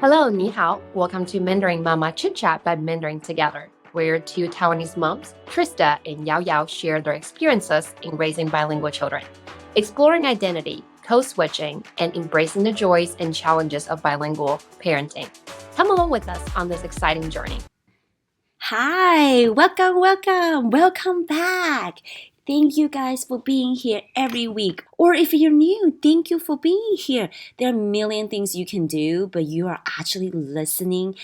Hello, ni hao. Welcome to Mandarin Mama Chitchat by Mandarin Together, where two Taiwanese moms, Trista and Yao Yao, share their experiences in raising bilingual children, exploring identity, code switching, and embracing the joys and challenges of bilingual parenting. Come along with us on this exciting journey. Hi, welcome back. Thank you guys for being here every week. Or if you're new, thank you for being here. There are a million things you can do, but you are actually listening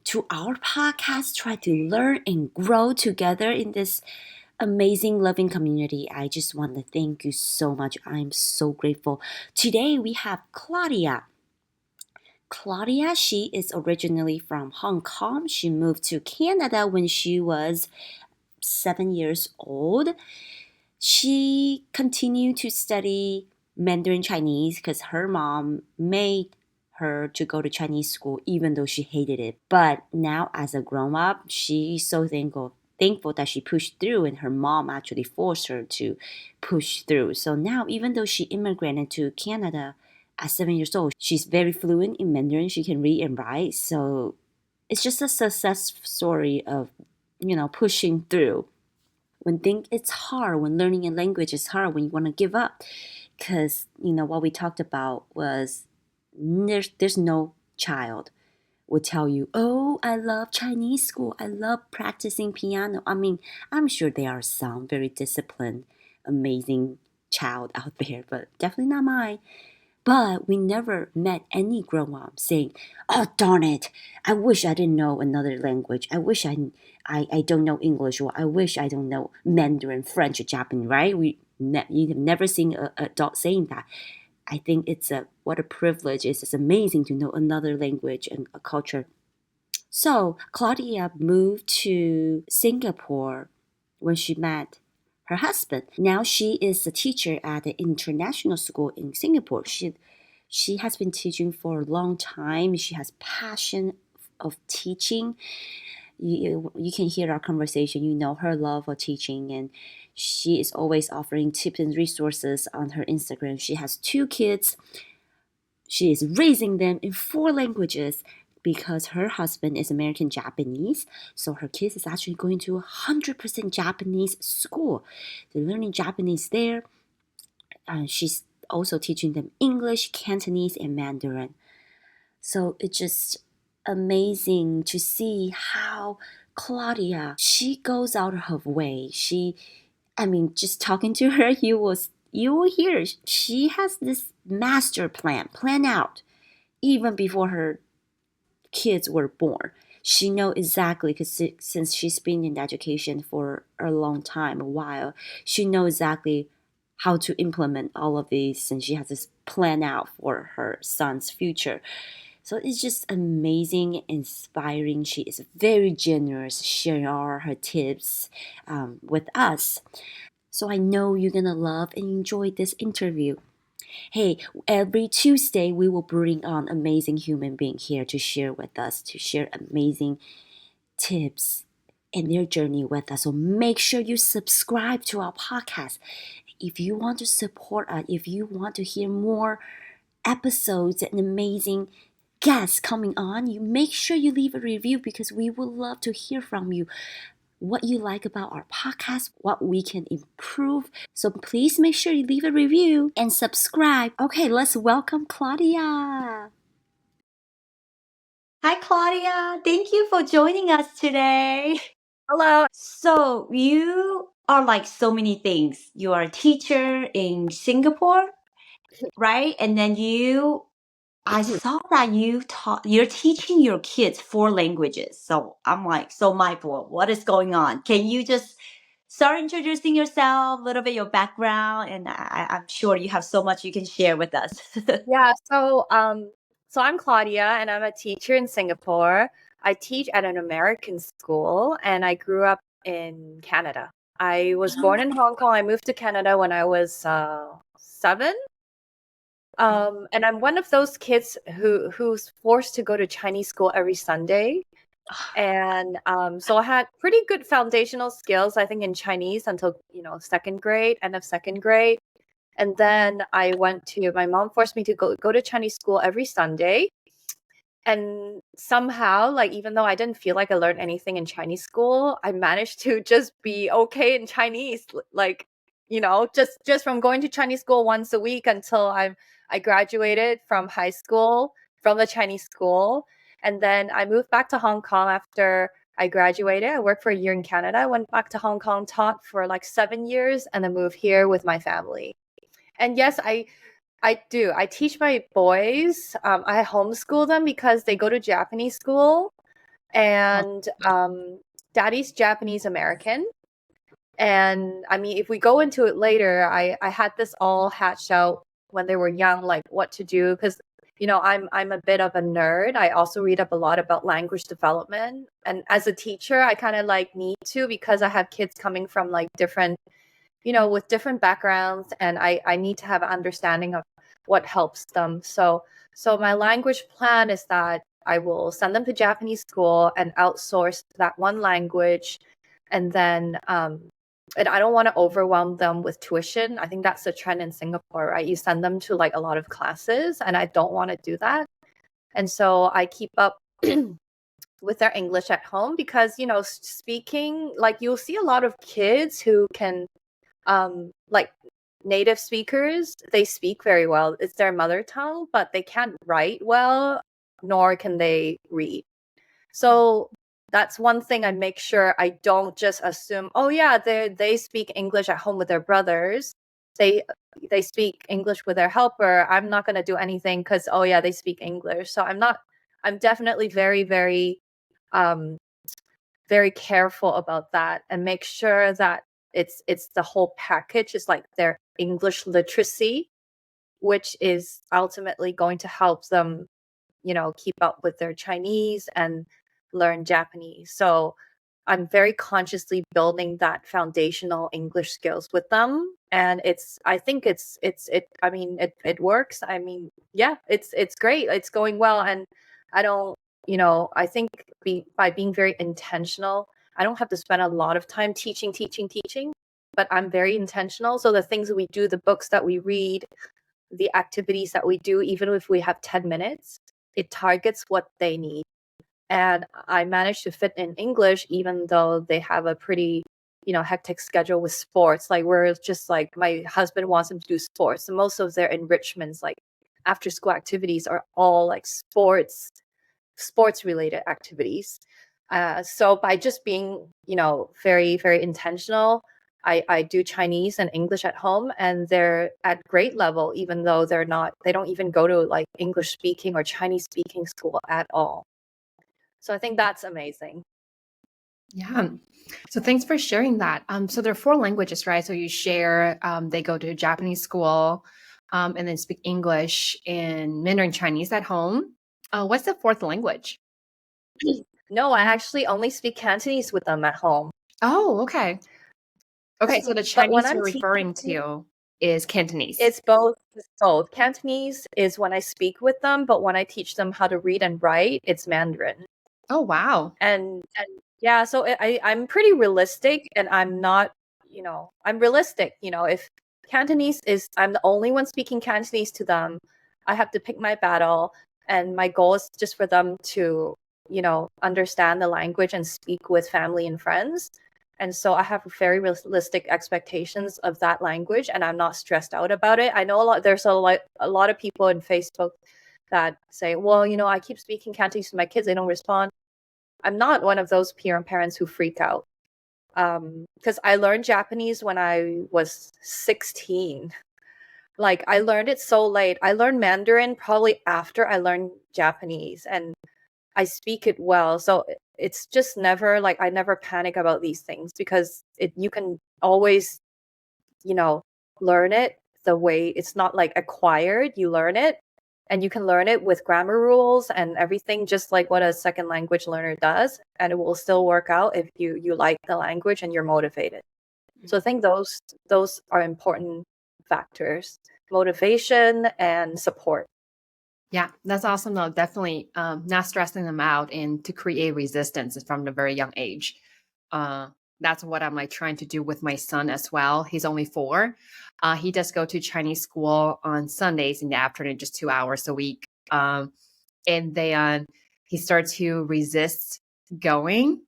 to our podcast, try to learn and grow together in this amazing, loving community. I just want to thank you so much. I'm so grateful. Today we have Claudia. Claudia, she is originally from Hong Kong. She moved to Canada when she was 7 years old. She continued to study Mandarin Chinese because her mom made her to go to Chinese school even though she hated it. But now as a grown up, she's so thankful that she pushed through and her mom actually forced her to push through. So now even though she immigrated to Canada at 7 years old, she's very fluent in Mandarin. She can read and write. So it's just a success story of, pushing through. When it's hard, when learning a language is hard, when you want to give up. Because, what we talked about was there's no child would tell you, oh, I love Chinese school. I love practicing piano. I mean, I'm sure there are some very disciplined, amazing child out there, but definitely not mine. But we never met any grown up saying, oh, darn it, I wish I didn't know another language. I wish I don't know English, or I wish I don't know Mandarin, French, or Japanese, right? You have never seen an adult saying that. I think what a privilege. It's amazing to know another language and a culture. So Claudia moved to Singapore when she met her husband. Now she is a teacher at an international school in Singapore. She has been teaching for a long time. She has passion of teaching. You can hear our conversation. You know her love for teaching, and she is always offering tips and resources on her Instagram. She has 2 kids. She is raising them in 4 languages because her husband is American Japanese. So her kids is actually going to 100% Japanese school. They're learning Japanese there. She's also teaching them English, Cantonese, and Mandarin. So it's just amazing to see how Claudia, she goes out of her way. Just talking to her, you will hear she has this master plan out even before her kids were born. She know exactly because since she's been in education for a long time, a while, she knows exactly how to implement all of these, and she has this plan out for her son's future. So it's just amazing, inspiring. She is very generous, sharing all her tips with us. So I know you're gonna love and enjoy this interview. Hey, every Tuesday we will bring on amazing human being here to share with us, to share amazing tips and their journey with us. So make sure you subscribe to our podcast. If you want to support us, if you want to hear more episodes and amazing guests coming on, you make sure you leave a review because we would love to hear from you what you like about our podcast, what we can improve. So please make sure you leave a review and subscribe. Okay, let's welcome Claudia. Hi, Claudia. Thank you for joining us today. Hello. So you are like so many things. You are a teacher in Singapore, right? And then I saw that you're teaching your kids 4 languages. So I'm like so mindful. What is going on? Can you just start introducing yourself, a little bit your background, and I'm sure you have so much you can share with us. Yeah, so I'm Claudia and I'm a teacher in Singapore. I teach at an American school and I grew up in Canada. I was born in Hong Kong. I moved to Canada when I was 7. And I'm one of those kids who's forced to go to Chinese school every Sunday. And so I had pretty good foundational skills, I think, in Chinese until, second grade, end of second grade. And then my mom forced me to go to Chinese school every Sunday. And somehow, like, even though I didn't feel like I learned anything in Chinese school, I managed to just be okay in Chinese. Like, just from going to Chinese school once a week until I graduated from high school from the Chinese school. And then I moved back to Hong Kong after I graduated. I worked for a year in Canada. I went back to Hong Kong, taught for like 7 years, and then moved here with my family. And yes, I do. I teach my boys. I homeschool them because they go to Japanese school, and daddy's Japanese American. And I mean, if we go into it later, I had this all hatched out when they were young, like what to do, because I'm a bit of a nerd. I also read up a lot about language development, and as a teacher, I kind of like need to, because I have kids coming from like different, with different backgrounds, and I need to have an understanding of what helps them. So my language plan is that I will send them to Japanese school and outsource that one language, and then and I don't want to overwhelm them with tuition. I think that's the trend in Singapore, right? You send them to like a lot of classes, and I don't want to do that. And so I keep up with their English at home, because speaking, like, you'll see a lot of kids who can like native speakers, they speak very well. It's their mother tongue, but they can't write well, nor can they read. So that's one thing I make sure I don't just assume, oh yeah, they speak English at home with their brothers. They speak English with their helper. I'm not going to do anything because, oh yeah, they speak English. So I'm definitely very, very very careful about that, and make sure that it's the whole package. It's like their English literacy, which is ultimately going to help them, keep up with their Chinese and learn Japanese. So I'm very consciously building that foundational English skills with them. And I think I mean, it works. I mean, yeah, it's great. It's going well. And I don't, I think by being very intentional, I don't have to spend a lot of time teaching, but I'm very intentional. So the things that we do, the books that we read, the activities that we do, even if we have 10 minutes, it targets what they need. And I managed to fit in English, even though they have a pretty, hectic schedule with sports. Like, where it's just like my husband wants them to do sports. And most of their enrichments, like after school activities, are all like sports related activities. So by just being, very, very intentional, I do Chinese and English at home, and they're at grade level, even though they don't even go to like English speaking or Chinese speaking school at all. So I think that's amazing. Yeah. So thanks for sharing that. So there are 4 languages, right? So you share, they go to Japanese school, and then speak English and Mandarin Chinese at home. What's the 4th language? No, I actually only speak Cantonese with them at home. Oh, okay. Okay, so the Chinese you're referring to is Cantonese. It's both. Cantonese is when I speak with them, but when I teach them how to read and write, it's Mandarin. Oh, wow. And yeah, so I'm pretty realistic, and I'm not, I'm realistic. If Cantonese is, I'm the only one speaking Cantonese to them, I have to pick my battle, and my goal is just for them to, understand the language and speak with family and friends. And so I have very realistic expectations of that language, and I'm not stressed out about it. I know there's a lot of people in Facebook that say, well, I keep speaking Cantonese to my kids, they don't respond. I'm not one of those parents who freak out. Because I learned Japanese when I was 16. Like, I learned it so late. I learned Mandarin probably after I learned Japanese, and I speak it well. So it's just never like, I never panic about these things, because you can always, learn it the way it's not like acquired. You learn it, and you can learn it with grammar rules and everything, just like what a second language learner does. And it will still work out if you like the language and you're motivated. So I think those are important factors: motivation and support. Yeah, that's awesome though. Definitely not stressing them out and to create resistance from the very young age. That's what I'm like trying to do with my son as well. He's only 4. He does go to Chinese school on Sundays in the afternoon, just 2 hours a week. and then he started to resist going.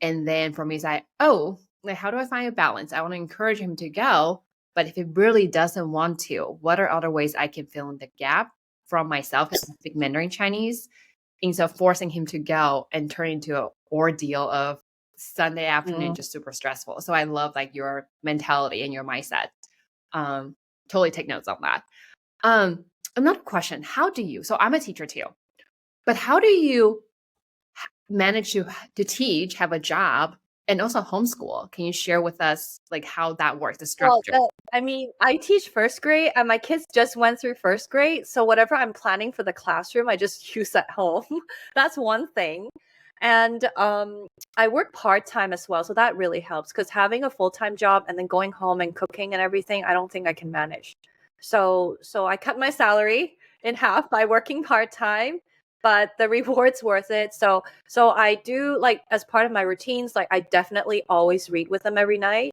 And then for me, it's like, oh, like, how do I find a balance? I want to encourage him to go, but if he really doesn't want to, what are other ways I can fill in the gap from myself as I speak Mandarin Chinese, instead of forcing him to go and turn into an ordeal of Sunday afternoon, just super stressful. So I love like your mentality and your mindset. Totally take notes on that. Another question, how do you, so I'm a teacher too, but how do you manage to teach, have a job, and also homeschool? Can you share with us like how that works, the Well, structure? I mean, I teach first grade and my kids just went through first grade. So whatever I'm planning for the classroom, I just use at home. That's one thing. And I work part-time as well. So that really helps because having a full-time job and then going home and cooking and everything, I don't think I can manage. So I cut my salary in half by working part-time, but the reward's worth it. So I do, like, as part of my routines, like I definitely always read with them every night.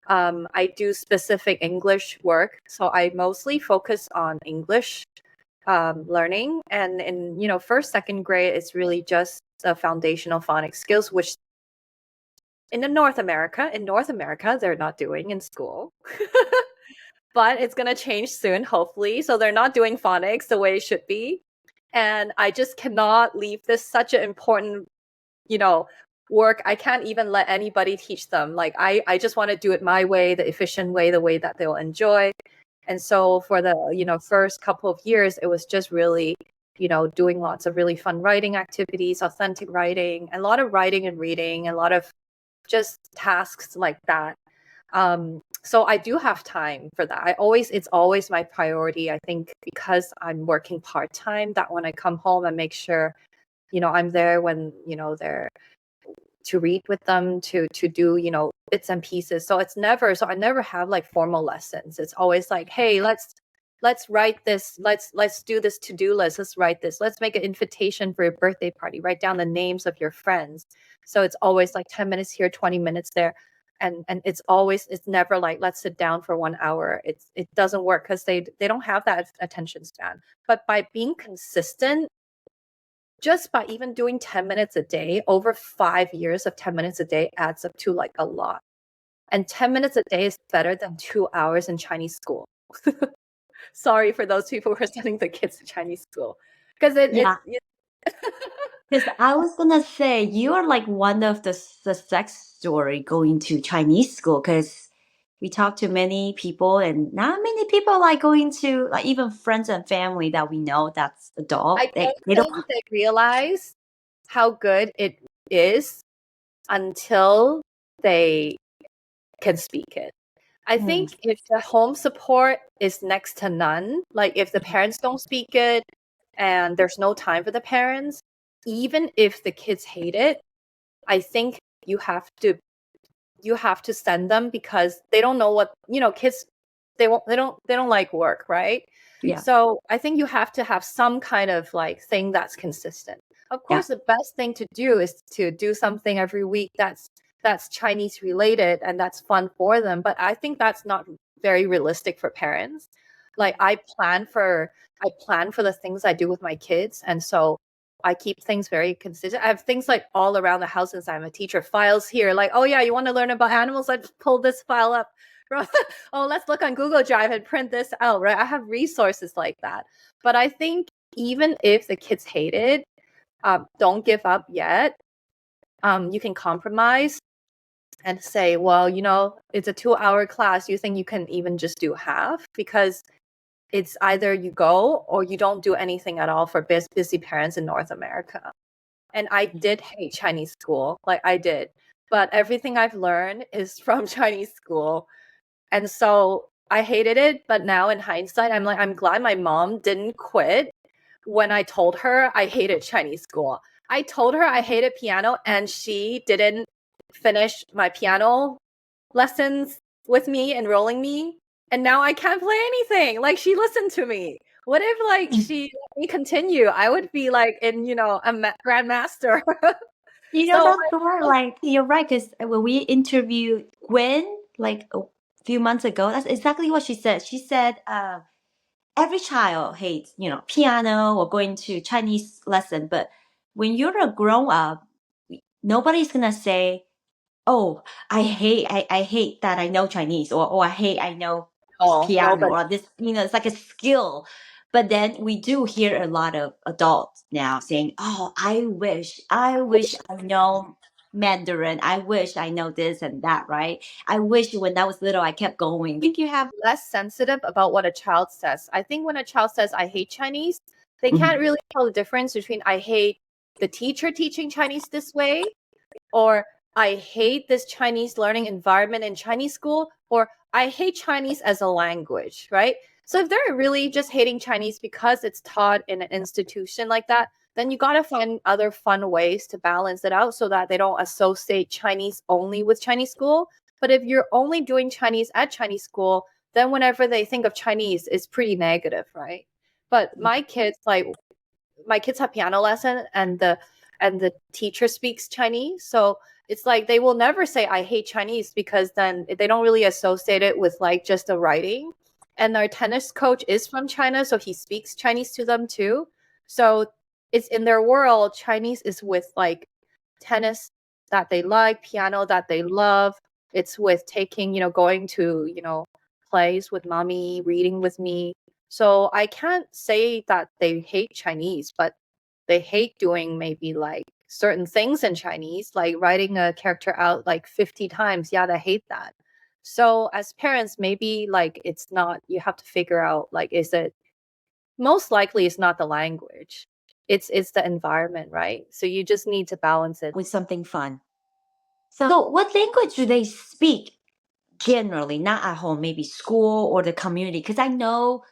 I do specific English work, so I mostly focus on English learning. And in first, second grade, it's really just the foundational phonics skills, which in North America, they're not doing in school. But it's gonna change soon, hopefully. So they're not doing phonics the way it should be, and I just cannot leave this such an important, work. I can't even let anybody teach them. Like I just want to do it my way, the efficient way, the way that they'll enjoy. And so for the, first couple of years, it was just really, doing lots of really fun writing activities, authentic writing, and a lot of writing and reading, and a lot of just tasks like that. So I do have time for that. It's always my priority. I think because I'm working part-time, that when I come home, I make sure, I'm there when, they're to read with them, to do, bits and pieces. So I never have like formal lessons. It's always like, hey, let's write this, let's do this to-do list, let's write this, let's make an invitation for your birthday party, write down the names of your friends. So it's always like 10 minutes here, 20 minutes there. And it's never like, let's sit down for 1 hour. It doesn't work because they don't have that attention span. But by being consistent, just by even doing 10 minutes a day, over 5 years of 10 minutes a day adds up to like a lot. And 10 minutes a day is better than 2 hours in Chinese school. Sorry for those people who are sending the kids to Chinese school. Because Yeah, it's because I was gonna say you are like one of the success story going to Chinese school. Because we talk to many people, and not many people like going to, like, even friends and family that we know that's I adult. don't They don't. think they realize how good it is until they can speak it. I Hmm. think if the home support is next to none, like if the parents don't speak it and there's no time for the parents, even if the kids hate it, I think you have to send them because they don't know what, kids, they don't like work, right? Yeah, So I think you have to have some kind of like thing that's consistent. Of yeah, course, the best thing to do is to do something every week that's Chinese related and that's fun for them. But I think that's not very realistic for parents. Like I plan for the things I do with my kids. And so I keep things very consistent. I have things like all around the house since I'm a teacher, files here, like, oh yeah, you want to learn about animals? Let's pull this file up. Oh, let's look on Google Drive and print this out, right? I have resources like that. But I think even if the kids hate it, don't give up yet. You can compromise and say, well, it's a 2-hour class. You think you can even just do half? Because it's either you go or you don't do anything at all for busy parents in North America. And I did hate Chinese school, like I did. But everything I've learned is from Chinese school. And so I hated it. But now in hindsight, I'm like, I'm glad my mom didn't quit when I told her I hated Chinese school. I told her I hated piano and she didn't finish my piano lessons with me, enrolling me. And now I can't play anything. Like, she listened to me. What if like she let me continue? I would be like in, a grandmaster. So that's correct. Like, you're right. Because when we interviewed Gwen like a few months ago, that's exactly what she said. She said, every child hates, piano or going to Chinese lesson. But when you're a grown up, nobody's gonna say, "Oh, I hate that I know Chinese," or "Oh, I hate I know Oh, piano," nobody. or this. It's like a skill. But then we do hear a lot of adults now saying, "Oh, I wish I know Mandarin. I wish I know this and that." Right? I wish when I was little, I kept going. I think you have less sensitive about what a child says. I think when a child says, I hate Chinese, they can't really tell the difference between I hate the teacher teaching Chinese this way, or I hate this Chinese learning environment in Chinese school, or I hate Chinese as a language, right? So if they're really just hating Chinese because it's taught in an institution like that, then you got to find other fun ways to balance it out so that they don't associate Chinese only with Chinese school. But if you're only doing Chinese at Chinese school, then whenever they think of Chinese, it's pretty negative, right? But my kids have piano lesson, and the teacher speaks Chinese. So it's like they will never say I hate Chinese, because then they don't really associate it with like just the writing. And our tennis coach is from China, so he speaks Chinese to them too. So it's in their world, Chinese is with like tennis that they like, piano that they love. It's with taking, going to, plays with mommy, reading with me. So I can't say that they hate Chinese, but they hate doing maybe like certain things in Chinese, like writing a character out like 50 times. Yeah, they hate that. So as parents, maybe like it's not, you have to figure out like, is it most likely it's not the language. It's the environment, right? So you just need to balance it. With something fun. So, what language do they speak generally? Not at home, maybe school or the community? Because I know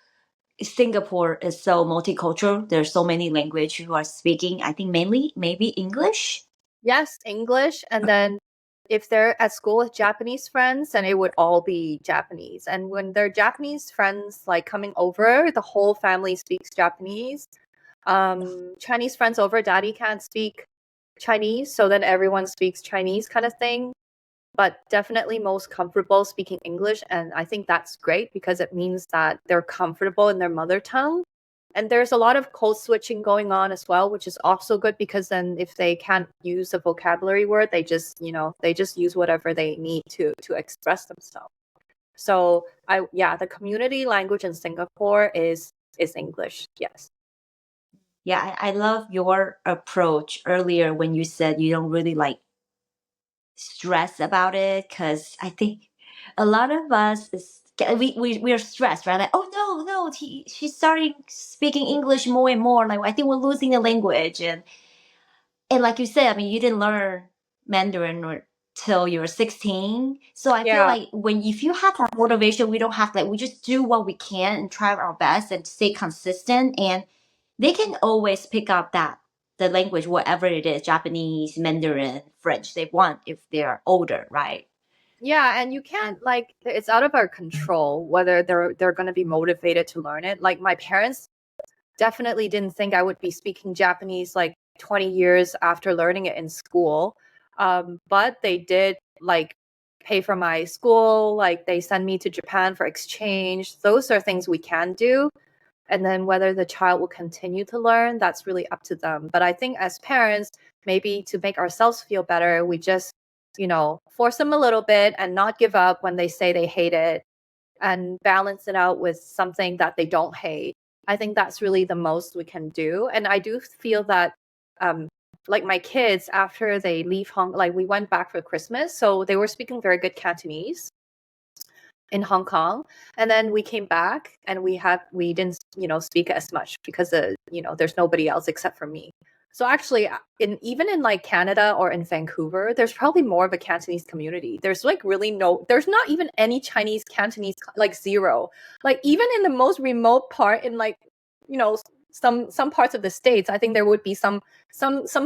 Singapore is so multicultural. There's so many languages who are speaking. I think mainly maybe English. Yes, English. And then if they're at school with Japanese friends, then it would all be Japanese. And when they're Japanese friends like coming over, the whole family speaks Japanese. Chinese friends over, daddy can't speak Chinese, so then everyone speaks Chinese kind of thing. But definitely most comfortable speaking English. And I think that's great because it means that they're comfortable in their mother tongue. And there's a lot of code switching going on as well, which is also good, because then if they can't use a vocabulary word, they just use whatever they need to express themselves. So the community language in Singapore is English. Yes. Yeah, I love your approach earlier when you said you don't really like stress about it, because I think a lot of us we are stressed, right? Like, oh no, she's starting speaking English more and more. Like, I think we're losing the language, and like you said, I mean, you didn't learn Mandarin or till you were 16. So I feel Yeah. like if you have that motivation, we don't have, like, we just do what we can and try our best and stay consistent, and they can always pick up the language, whatever it is, Japanese, Mandarin, French, they want if they're older, right? Yeah, and you can't like it's out of our control whether they're going to be motivated to learn it. Like my parents definitely didn't think I would be speaking Japanese like 20 years after learning it in school. But they did like pay for my school, like they send me to Japan for exchange. Those are things we can do. And then whether the child will continue to learn, that's really up to them. But I think as parents, maybe to make ourselves feel better, we just, force them a little bit and not give up when they say they hate it, and balance it out with something that they don't hate. I think that's really the most we can do. And I do feel that, like my kids, after they leave like we went back for Christmas, so they were speaking very good Cantonese in Hong Kong, and then we came back and we didn't speak as much because there's nobody else except for me. So actually, even in like Canada or in Vancouver, there's probably more of a Cantonese community. There's like there's not even any Chinese Cantonese, like zero. Like even in the most remote part, in like you know some parts of the states, I think there would be some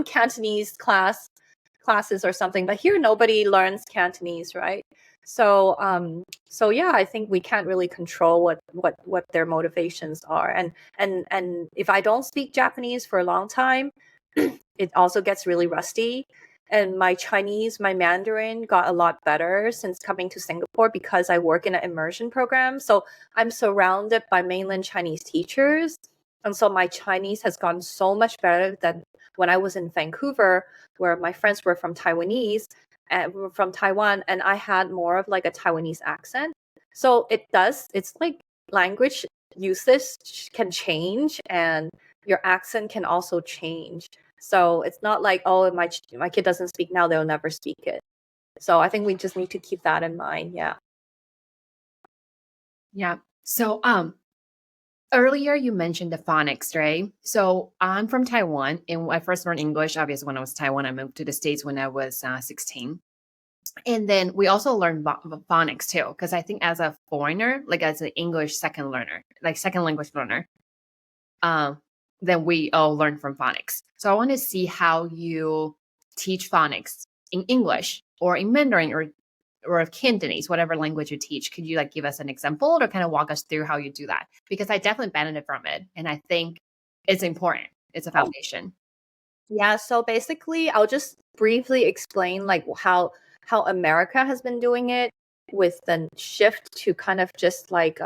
Cantonese classes or something, but here nobody learns Cantonese, right? So yeah, I think we can't really control what their motivations are. And if I don't speak Japanese for a long time, it also gets really rusty. And my Chinese, my Mandarin got a lot better since coming to Singapore because I work in an immersion program. So I'm surrounded by mainland Chinese teachers. And so my Chinese has gotten so much better than when I was in Vancouver, where my friends were from Taiwanese and were from Taiwan, and I had more of like a Taiwanese accent. So it's like language usage can change and your accent can also change. So it's not like, oh, my kid doesn't speak now, they'll never speak it. So I think we just need to keep that in mind. Yeah. Yeah. So earlier you mentioned the phonics, right? So I'm from Taiwan, and I first learned English obviously when I was Taiwan. I moved to the States when I was 16. And then we also learned phonics too, because I think as a foreigner, like as an English second learner, like second language learner, um, then we all learn from phonics. So I want to see how you teach phonics in English or in Mandarin or Cantonese, whatever language you teach. Could you like give us an example or kind of walk us through how you do that? Because I definitely benefit from it, and I think it's important. It's a foundation. Yeah, so basically I'll just briefly explain like how America has been doing it with the shift to kind of just like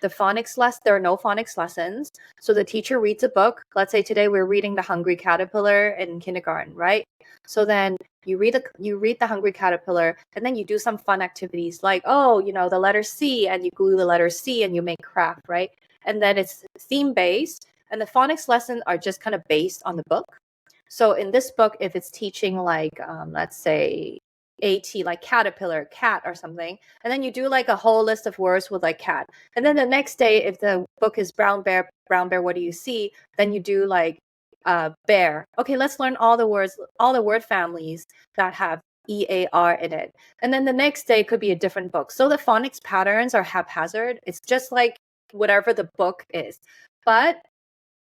the phonics lesson. There are no phonics lessons. So the teacher reads a book. Let's say today we're reading The Hungry Caterpillar in kindergarten, right? So then you read the Hungry Caterpillar, and then you do some fun activities like, oh, the letter C, and you glue the letter C and you make craft, right? And then it's theme based, and the phonics lessons are just kind of based on the book. So in this book, if it's teaching like, let's say AT, like caterpillar, cat or something, and then you do like a whole list of words with like cat. And then the next day, if the book is brown bear, what do you see? Then you do like bear. Okay, let's learn all the words, all the word families that have EAR in it. And then the next day could be a different book. So the phonics patterns are haphazard. It's just like whatever the book is. But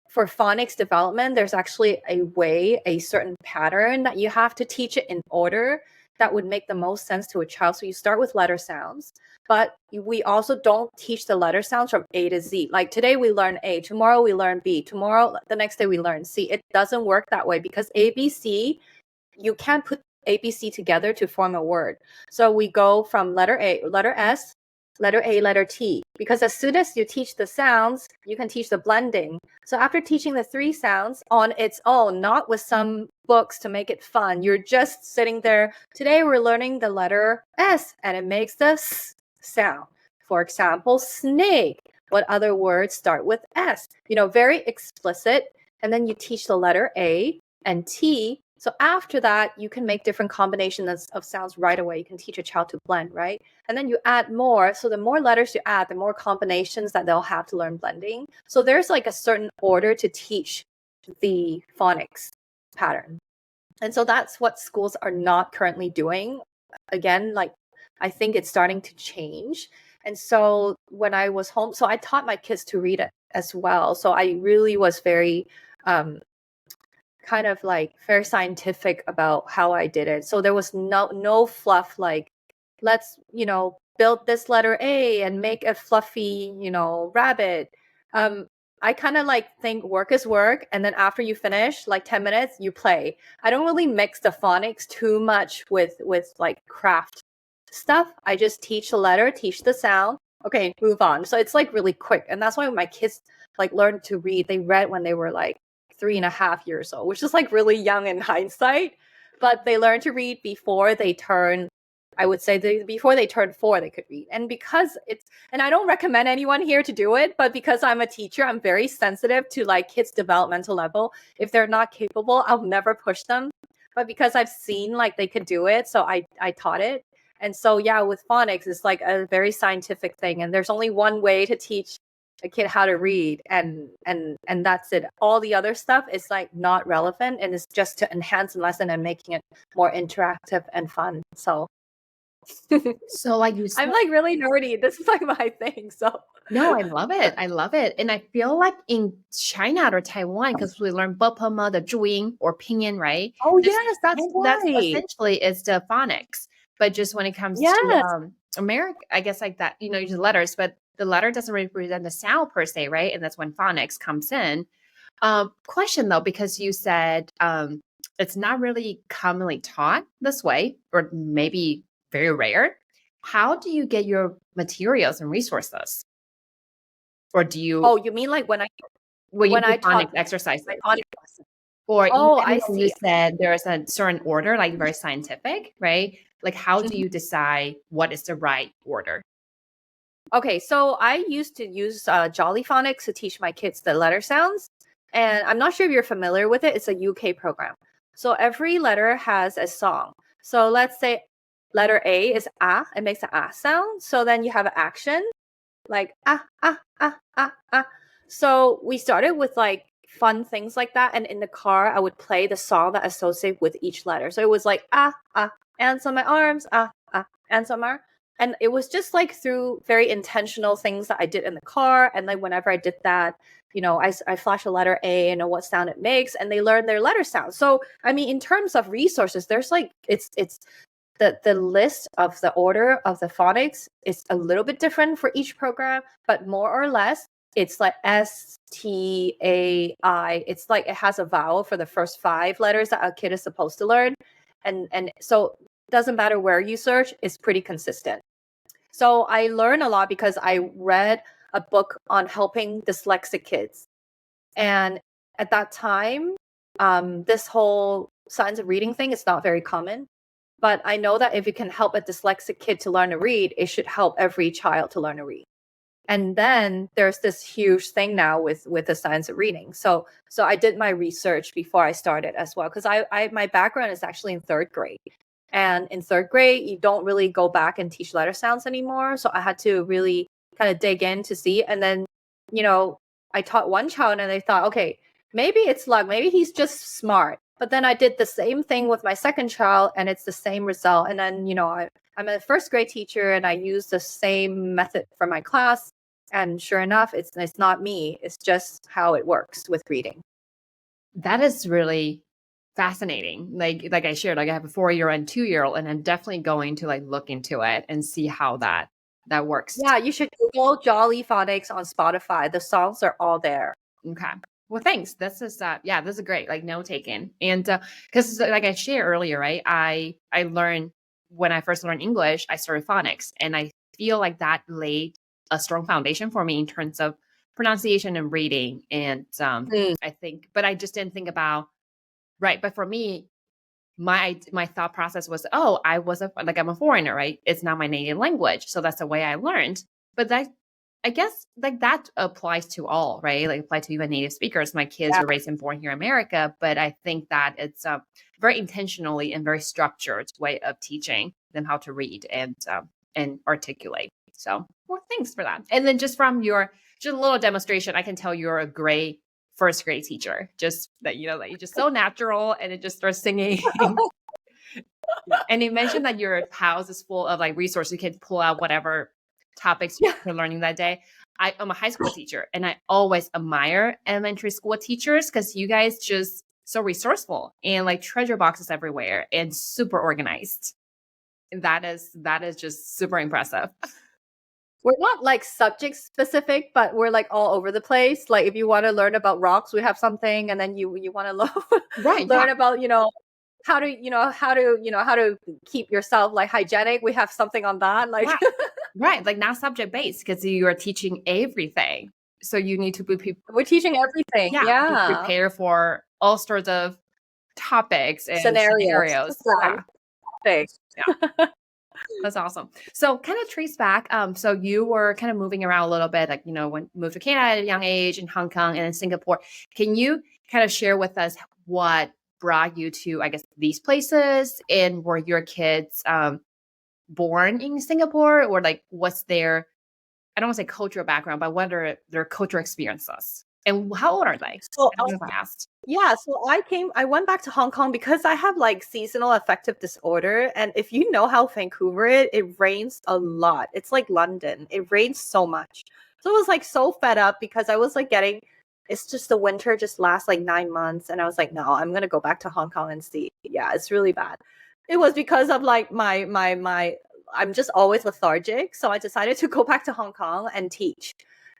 for phonics development, there's actually a certain pattern that you have to teach it in order that would make the most sense to a child. So you start with letter sounds, but we also don't teach the letter sounds from A to Z. Like today we learn A, tomorrow we learn B, the next day we learn C. It doesn't work that way because ABC, you can't put ABC together to form a word. So we go from letter A, letter S, letter A, letter T, because as soon as you teach the sounds, you can teach the blending. So after teaching the three sounds on its own, not with some books to make it fun, you're just sitting there. Today we're learning the letter S, and it makes the S sound. For example, snake. What other words start with S? Very explicit. And then you teach the letter A and T. So after that, you can make different combinations of sounds right away. You can teach a child to blend, right? And then you add more. So the more letters you add, the more combinations that they'll have to learn blending. So there's like a certain order to teach the phonics pattern. And so that's what schools are not currently doing. Again, like I think it's starting to change. And so when I was home, so I taught my kids to read it as well. So I really was very kind of like very scientific about how I did it. So there was no fluff like let's, build this letter A and make a fluffy, rabbit. I kind of like think work is work, and then after you finish, like 10 minutes, you play. I don't really mix the phonics too much with like craft stuff. I just teach the letter, teach the sound. Okay, move on. So it's like really quick. And that's why my kids like learned to read. They read when they were like 3.5 years old, which is like really young in hindsight. But they learned to read before they turn, I would say before they turn 4, they could read. And because and I don't recommend anyone here to do it, but because I'm a teacher, I'm very sensitive to like kids' developmental level. If they're not capable, I'll never push them. But because I've seen like they could do it, so I taught it. And so yeah, with phonics, it's like a very scientific thing. And there's only one way to teach a kid how to read, and that's it. All the other stuff is like not relevant, and it's just to enhance the lesson and making it more interactive and fun. So So like you said, I'm like really nerdy. This is like my thing. So no, I love it. I love it. And I feel like in China or Taiwan, because we learn bopoma, the zhuyin or pinyin, right? oh This yes, that's that's right. essentially is the phonics. But just when it comes to Yes. America, I guess like that, you use the letters, but the letter doesn't represent the sound per se, right? And that's when phonics comes in. Question though, because you said it's not really commonly taught this way, or maybe very rare. How do you get your materials and resources? Or do you, Oh, you mean like when you when do I phonics taught exercises, my phonics lesson? or Oh, even I when you see. said there's a certain order, like very scientific, right? Like, how do Mhm. you decide what is the right order? Okay, so I used to use Jolly Phonics to teach my kids the letter sounds. And I'm not sure if you're familiar with it. It's a UK program. So every letter has a song. So let's say letter A is ah, it makes an ah sound. So then you have an action like ah, ah, ah, ah, ah. So we started with like fun things like that. And in the car, I would play the song that associate with each letter. So it was like ah, ah, ants on my arms, ah, ah, ants on my arm. And it was just like through very intentional things that I did in the car. And like whenever I did that, I flash a letter A and know what sound it makes, and they learn their letter sound. So I mean, in terms of resources, there's like it's the list of the order of the phonics is a little bit different for each program, but more or less it's like STAI. It's like it has a vowel for the first 5 letters that a kid is supposed to learn. And so it doesn't matter where you search, it's pretty consistent. So I learned a lot because I read a book on helping dyslexic kids. And at that time, this whole signs of reading thing is not very common. But I know that if you can help a dyslexic kid to learn to read, it should help every child to learn to read. And then there's this huge thing now with the science of reading. So I did my research before I started as well, because I my background is actually in 3rd grade. And in 3rd grade, you don't really go back and teach letter sounds anymore. So I had to really kind of dig in to see. And then, you know, I taught one child and they thought, okay, maybe it's luck. Maybe he's just smart. But then I did the same thing with my second child and it's the same result. And then, I'm a 1st grade teacher and I use the same method for my class. And sure enough, it's not me. It's just how it works with reading. That is really fascinating. Like I shared, like I have a 4-year-old and 2-year-old, and I'm definitely going to like look into it and see how that works. Yeah, you should Google Jolly Phonics on Spotify. The songs are all there. Okay. Well, thanks. This is yeah, this is great. Like note taking, and because like I shared earlier, right? I learned when I first learned English, I started phonics, and I feel like that laid a strong foundation for me in terms of pronunciation and reading. And Mm. I think, but I just didn't think about right. But for me, my thought process was, oh, I'm a foreigner, right? It's not my native language, so that's the way I learned. But that, I guess, like that applies to all, right? Like apply to even native speakers. My kids Yeah. were raised and born here in America, but I think that it's a very intentionally and very structured way of teaching them how to read and articulate. So, well, thanks for that. And then just from your just a little demonstration, I can tell you're a great 1st grade teacher. Just that that you're just so natural, and it just starts singing. And you mentioned that your house is full of like resources. You can pull out whatever topics Yeah. you're learning that day. I'm a high school teacher, and I always admire elementary school teachers because you guys just so resourceful and like treasure boxes everywhere and super organized. And that is just super impressive. We're not like subject specific, but we're like all over the place. Like if you want to learn about rocks, we have something, and then you want to Right. Yeah. learn about how to keep yourself like hygienic. We have something on that. Like Right. Right. Like not subject based because you are teaching everything. So you need to we're teaching everything. yeah, be Yeah, prepared for all sorts of topics and scenarios. scenarios. Yeah. Yeah. Yeah. That's awesome. So kind of trace back. So you were kind of moving around a little bit, like, when moved to Canada at a young age, in Hong Kong and in Singapore. Can you kind of share with us what brought you to, I guess, these places? And were your kids born in Singapore, or like what's their, I don't want to say cultural background, but what are their cultural experiences? And how old are they? So I don't know if I asked. yeah, so I went back to Hong Kong because I have like seasonal affective disorder. And if you know how Vancouver is, it rains a lot. It's like London. It rains so much. So I was like so fed up because I was like it's just the winter just lasts like 9 months. And I was like, no, I'm gonna go back to Hong Kong and see. Yeah, it's really bad. It was because of like my I'm just always lethargic. So I decided to go back to Hong Kong and teach.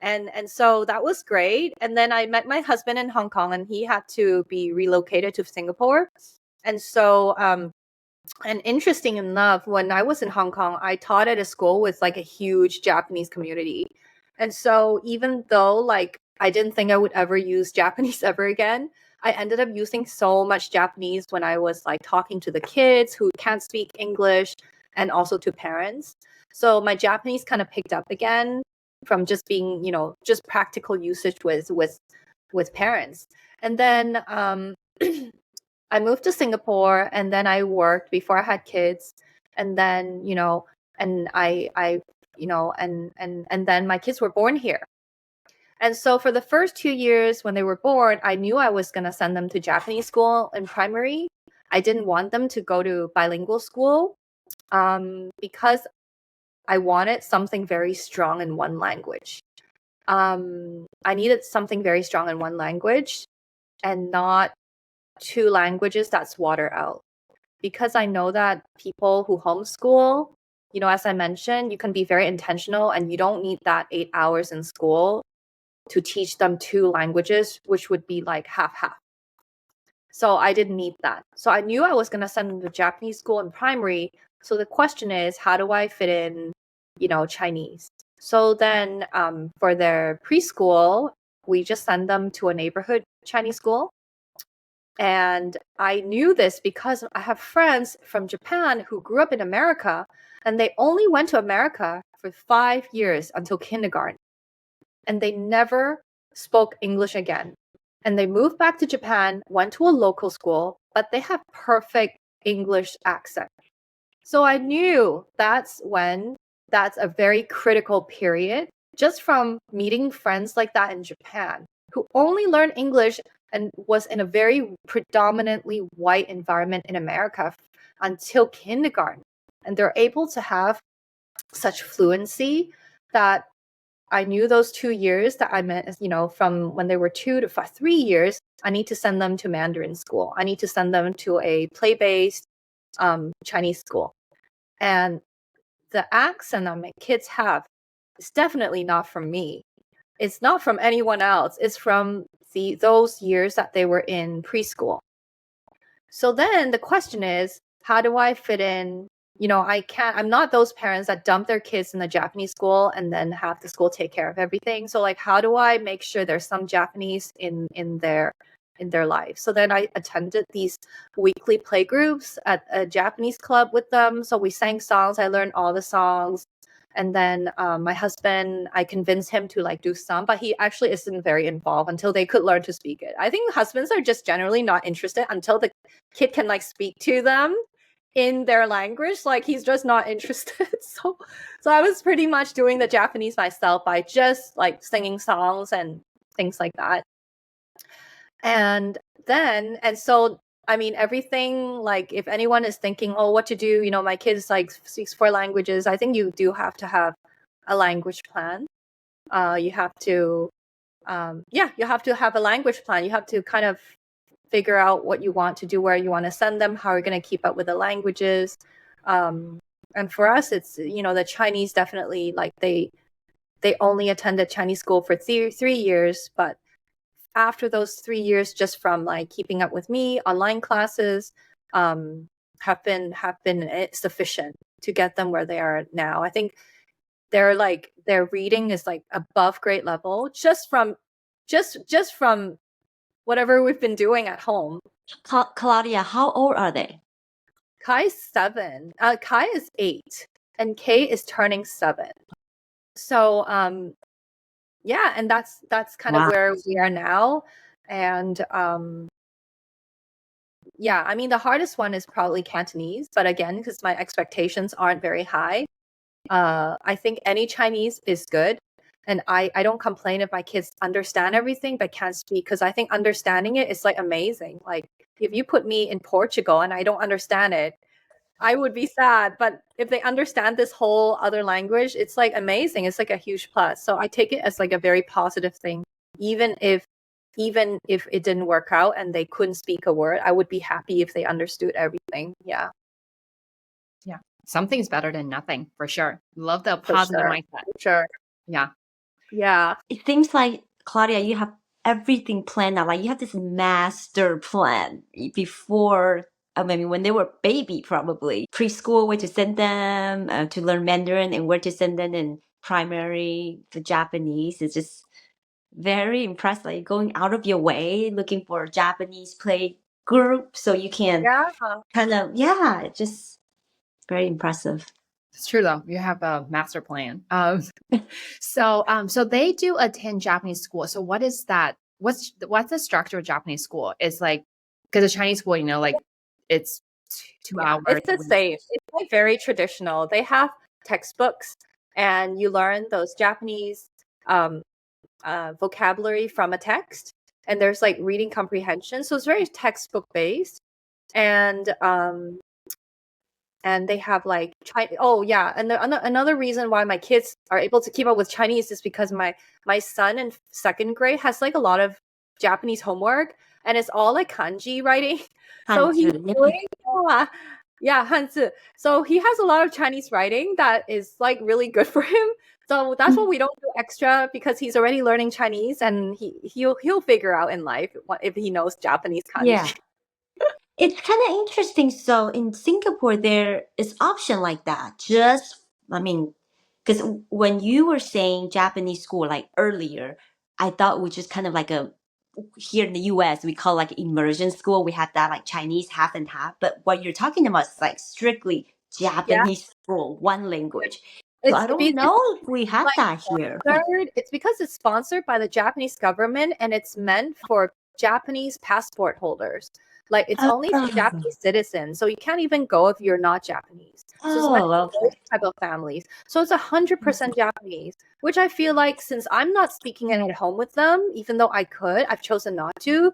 And so that was great. And then I met my husband in Hong Kong and he had to be relocated to Singapore. And so, and interesting enough, when I was in Hong Kong, I taught at a school with like a huge Japanese community. And so even though like I didn't think I would ever use Japanese ever again, I ended up using so much Japanese when I was like talking to the kids who can't speak English and also to parents. So my Japanese kind of picked up again from just being, just practical usage with parents. And then I moved to Singapore, and then I worked before I had kids, and then and I and then my kids were born here. And so for the first 2 years when they were born, I knew I was going to send them to Japanese school in primary. I didn't want them to go to bilingual school because I wanted something very strong in one language. I needed something very strong in one language and not two languages that's water out. Because I know that people who homeschool, as I mentioned, you can be very intentional and you don't need that 8 hours in school to teach them two languages, which would be like half. So I didn't need that. So I knew I was going to send them to Japanese school in primary. So the question is, how do I fit in, Chinese? So then for their preschool, we just send them to a neighborhood Chinese school. And I knew this because I have friends from Japan who grew up in America, and they only went to America for 5 years until kindergarten. And they never spoke English again. And they moved back to Japan, went to a local school, but they have perfect English accent. So I knew that's a very critical period, just from meeting friends like that in Japan who only learned English and was in a very predominantly white environment in America until kindergarten. And they're able to have such fluency that I knew those 2 years that I meant, from when they were 2 to 3 years, I need to send them to Mandarin school. I need to send them to a play-based Chinese school. And the accent that my kids have is definitely not from me. It's not from anyone else. It's from those years that they were in preschool. So then the question is, how do I fit in? I'm not those parents that dump their kids in the Japanese school and then have the school take care of everything. So like, how do I make sure there's some Japanese in their life? So then I attended these weekly play groups at a Japanese club with them. So we sang songs. I learned all the songs. And then my husband, I convinced him to like do some, but he actually isn't very involved until they could learn to speak it. I think husbands are just generally not interested until the kid can like speak to them in their language. Like he's just not interested. So I was pretty much doing the Japanese myself by just like singing songs and things like that. And so I mean, everything, like if anyone is thinking, oh, what to do, my kids like speaks 4 languages, I think you do have to have a language plan. You have to, you have to have a language plan. You have to kind of figure out what you want to do, where you want to send them, how you're going to keep up with the languages. And for us, it's, the Chinese definitely, like they only attended Chinese school for 3 years, but after those 3 years, just from like keeping up with me, online classes have been sufficient to get them where they are now. I think their reading is like above grade level just from whatever we've been doing at home. Claudia, how old are they? Kai is 7. Kai is 8, and Kay is turning 7. So yeah, and that's kind of where we are now. And yeah, I mean, the hardest one is probably Cantonese, but again, because my expectations aren't very high, I think any Chinese is good. And I don't complain if my kids understand everything but can't speak, because I think understanding it is like amazing. Like if you put me in Portugal and I don't understand it, I would be sad. But if they understand this whole other language, it's like amazing. It's like a huge plus. So I take it as like a very positive thing. Even if it didn't work out and they couldn't speak a word, I would be happy if they understood everything. Yeah. Yeah. Something's better than nothing, for sure. Love the positive mindset. Sure. Yeah. Yeah. It seems like, Claudia, you have everything planned out. Like you have this master plan before I mean, when they were baby, probably preschool, where to send them to learn Mandarin, and where to send them in primary for Japanese. It's just very impressed, like going out of your way, looking for a Japanese play group so you can Yeah. kind of, yeah, it's just very impressive. It's true though. You have a master plan. So they do attend Japanese school. So what is that? What's the structure of Japanese school? It's like because the Chinese school, like it's 2 hours. It's the same. It's like very traditional. They have textbooks, and you learn those Japanese vocabulary from a text, and there's like reading comprehension. So it's very textbook based, and they have like and another reason why my kids are able to keep up with Chinese is because my son in second grade has like a lot of Japanese homework, and it's all like kanji writing. So he's doing hanzi. So he has a lot of Chinese writing that is like really good for him. So that's what we don't do extra, because he's already learning Chinese, and he'll figure out in life if he knows Japanese kanji. Yeah. It's kind of interesting. So in Singapore, there is option like that. Just, I mean, because when you were saying Japanese school like earlier, I thought we just kind of like here in the US, we call like immersion school. We have that like Chinese half and half. But what you're talking about is like strictly Japanese school, one language. So I don't know if we have that here. It's because it's sponsored by the Japanese government, and it's meant for Japanese passport holders. Like it's only for Japanese citizens, so you can't even go if you're not Japanese. So it's meant for those type of families. So it's 100% Japanese, which I feel like, since I'm not speaking it at home with them, even though I could, I've chosen not to,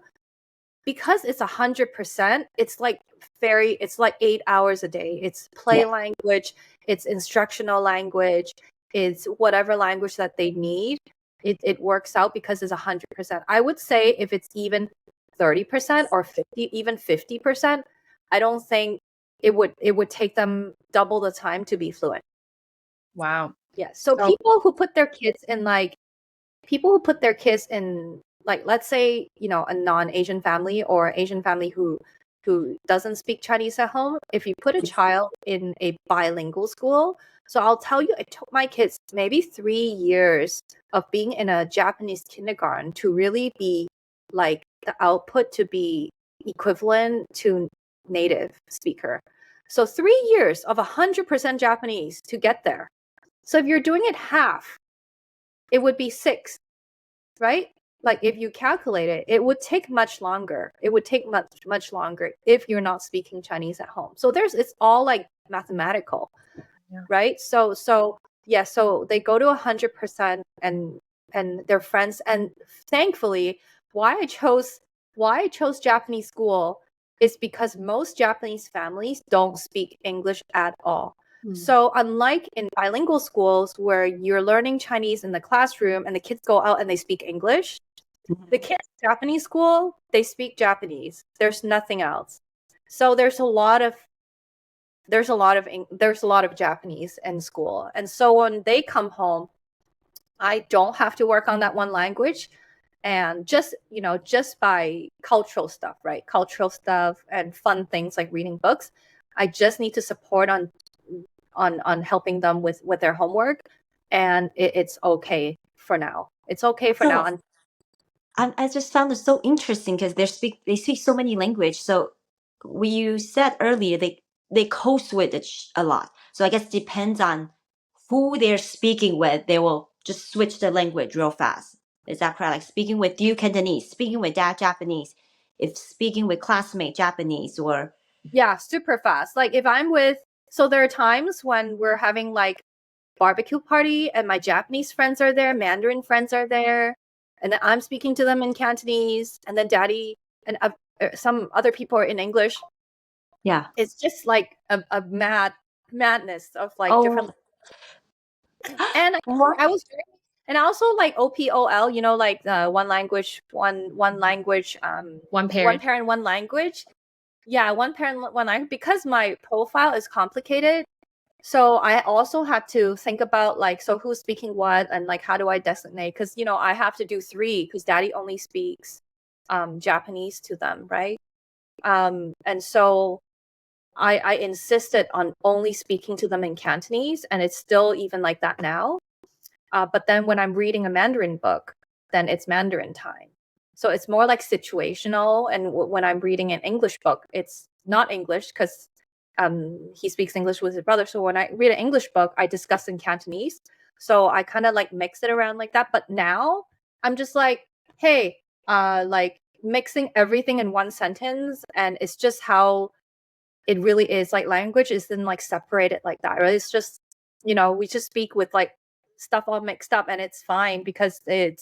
because it's 100%. It's like 8 hours a day. It's play language, it's instructional language, it's whatever language that they need. It works out because it's 100%. I would say if it's even 30% or 50%, I don't think it would take them double the time to be fluent. Wow. Yeah. So people who put their kids in like let's say, a non-Asian family or Asian family who doesn't speak Chinese at home, if you put a child in a bilingual school, so I'll tell you, it took my kids maybe 3 years of being in a Japanese kindergarten to really be like the output to be equivalent to native speaker. So 3 years of 100% Japanese to get there. So if you're doing it half, it would be 6, right? Like if you calculate it, it would take much longer. It would take much longer if you're not speaking Chinese at home. So it's all like mathematical, right? So they go to 100%, and their friends. And thankfully, why I chose Japanese school is because most Japanese families don't speak English at all. So unlike in bilingual schools where you're learning Chinese in the classroom and the kids go out and they speak English, the kids in Japanese school, they speak Japanese. There's nothing else. So there's a lot of Japanese in school. And so when they come home, I don't have to work on that one language. And just by cultural stuff, right? Cultural stuff and fun things like reading books, I just need to support on helping them with their homework, and it's okay for now. It's okay for now. And I just found it so interesting because they speak so many languages. So you said earlier they code switch a lot. So I guess it depends on who they're speaking with. They will just switch the language real fast. Is that correct? Like speaking with you Cantonese, speaking with dad Japanese, if speaking with classmate Japanese, or super fast. Like if so there are times when we're having like barbecue party and my Japanese friends are there, Mandarin friends are there, and then I'm speaking to them in Cantonese, and then daddy and some other people are in English. Yeah, it's just like a madness of like different. And I was and also like OPOL, like one language, one language, one parent, one language. Yeah, one parent, one language, because my profile is complicated. So I also had to think about like, so who's speaking what, and like, how do I designate? Because, I have to do 3 because daddy only speaks Japanese to them, right? And so I insisted on only speaking to them in Cantonese, and it's still even like that now. But then when I'm reading a Mandarin book, then it's Mandarin time. So it's more like situational. And when I'm reading an English book, it's not English because he speaks English with his brother. So when I read an English book, I discuss in Cantonese. So I kind of like mix it around like that. But now I'm just like, hey, like mixing everything in one sentence, and it's just how it really is. Like language isn't like separated like that, right? It's just, we just speak with like stuff all mixed up, and it's fine because they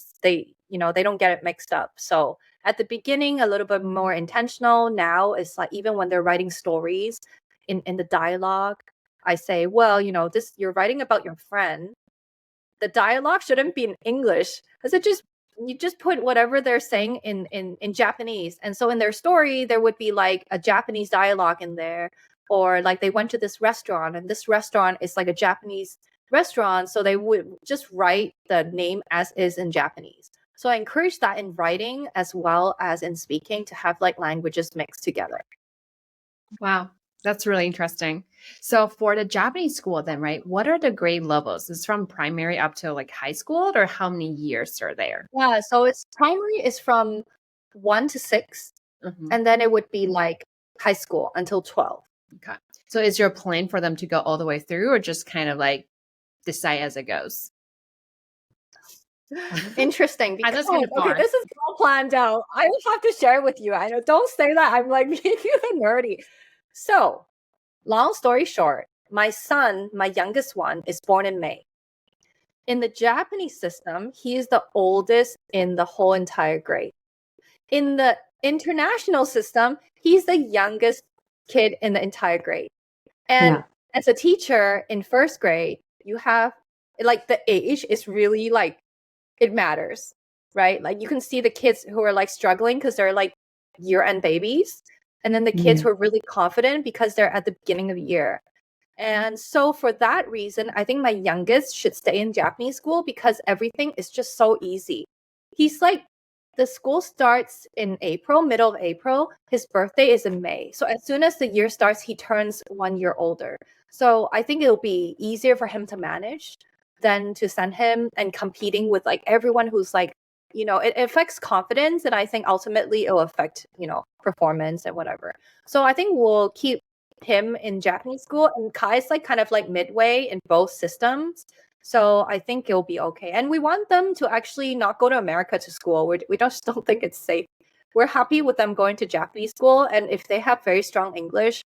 don't get it mixed up. So at the beginning, a little bit more intentional. Now it's like even when they're writing stories in the dialogue, I say, well, this, you're writing about your friend, the dialogue shouldn't be in English, because you just put whatever they're saying in Japanese. And so in their story, there would be like a Japanese dialogue in there, or like they went to this restaurant, and this restaurant is like a Japanese restaurant, so they would just write the name as is in Japanese. So I encourage that in writing as well as in speaking, to have like languages mixed together. Wow, that's really interesting. So for the Japanese school then, right, what are the grade levels? Is from primary up to like high school, or how many years are there? Yeah, so it's primary is from 1 to 6, Mhm. and then it would be like high school until 12. Okay. So is your plan for them to go all the way through, or just kind of like decide as it goes? Interesting, I because just kind of okay, hard. this is all planned out. I will have to share with you. I know, don't say that I'm like being nerdy. So, long story short, my son, my youngest one, is born in May. In the Japanese system, he is the oldest in the whole entire grade. In the international system, he's the youngest kid in the entire grade. And as a teacher in first grade, you have like the age is really like, it matters, right? Like you can see the kids who are like struggling because they're like year-end babies, and then the kids who are really confident because they're at the beginning of the year. And so for that reason, I think my youngest should stay in Japanese school because everything is just so easy. He's like, the school starts in April, middle of April. His birthday is in May. So as soon as the year starts, he turns 1 year older. So I think it'll be easier for him to manage than to send him and competing with like everyone who's like, it affects confidence. And I think ultimately it'll affect, performance and whatever. So I think we'll keep him in Japanese school, and Kai's like kind of like midway in both systems. So I think it'll be okay. And we want them to actually not go to America to school. We just don't think it's safe. We're happy with them going to Japanese school, and if they have very strong English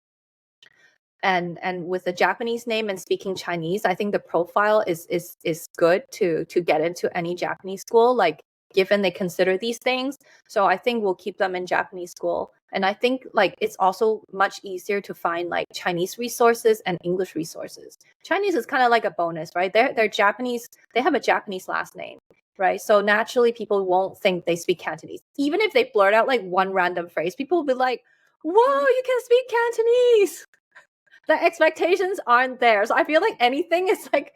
and with a Japanese name and speaking Chinese, I think the profile is good to get into any Japanese school, like given they consider these things. So I think we'll keep them in Japanese school. And I think like it's also much easier to find like Chinese resources and English resources. Chinese is kind of like a bonus, right? They're Japanese, they have a Japanese last name, right? So naturally people won't think they speak Cantonese. Even if they blurt out like one random phrase, people will be like, whoa, you can speak Cantonese. The expectations aren't there. So I feel like anything is like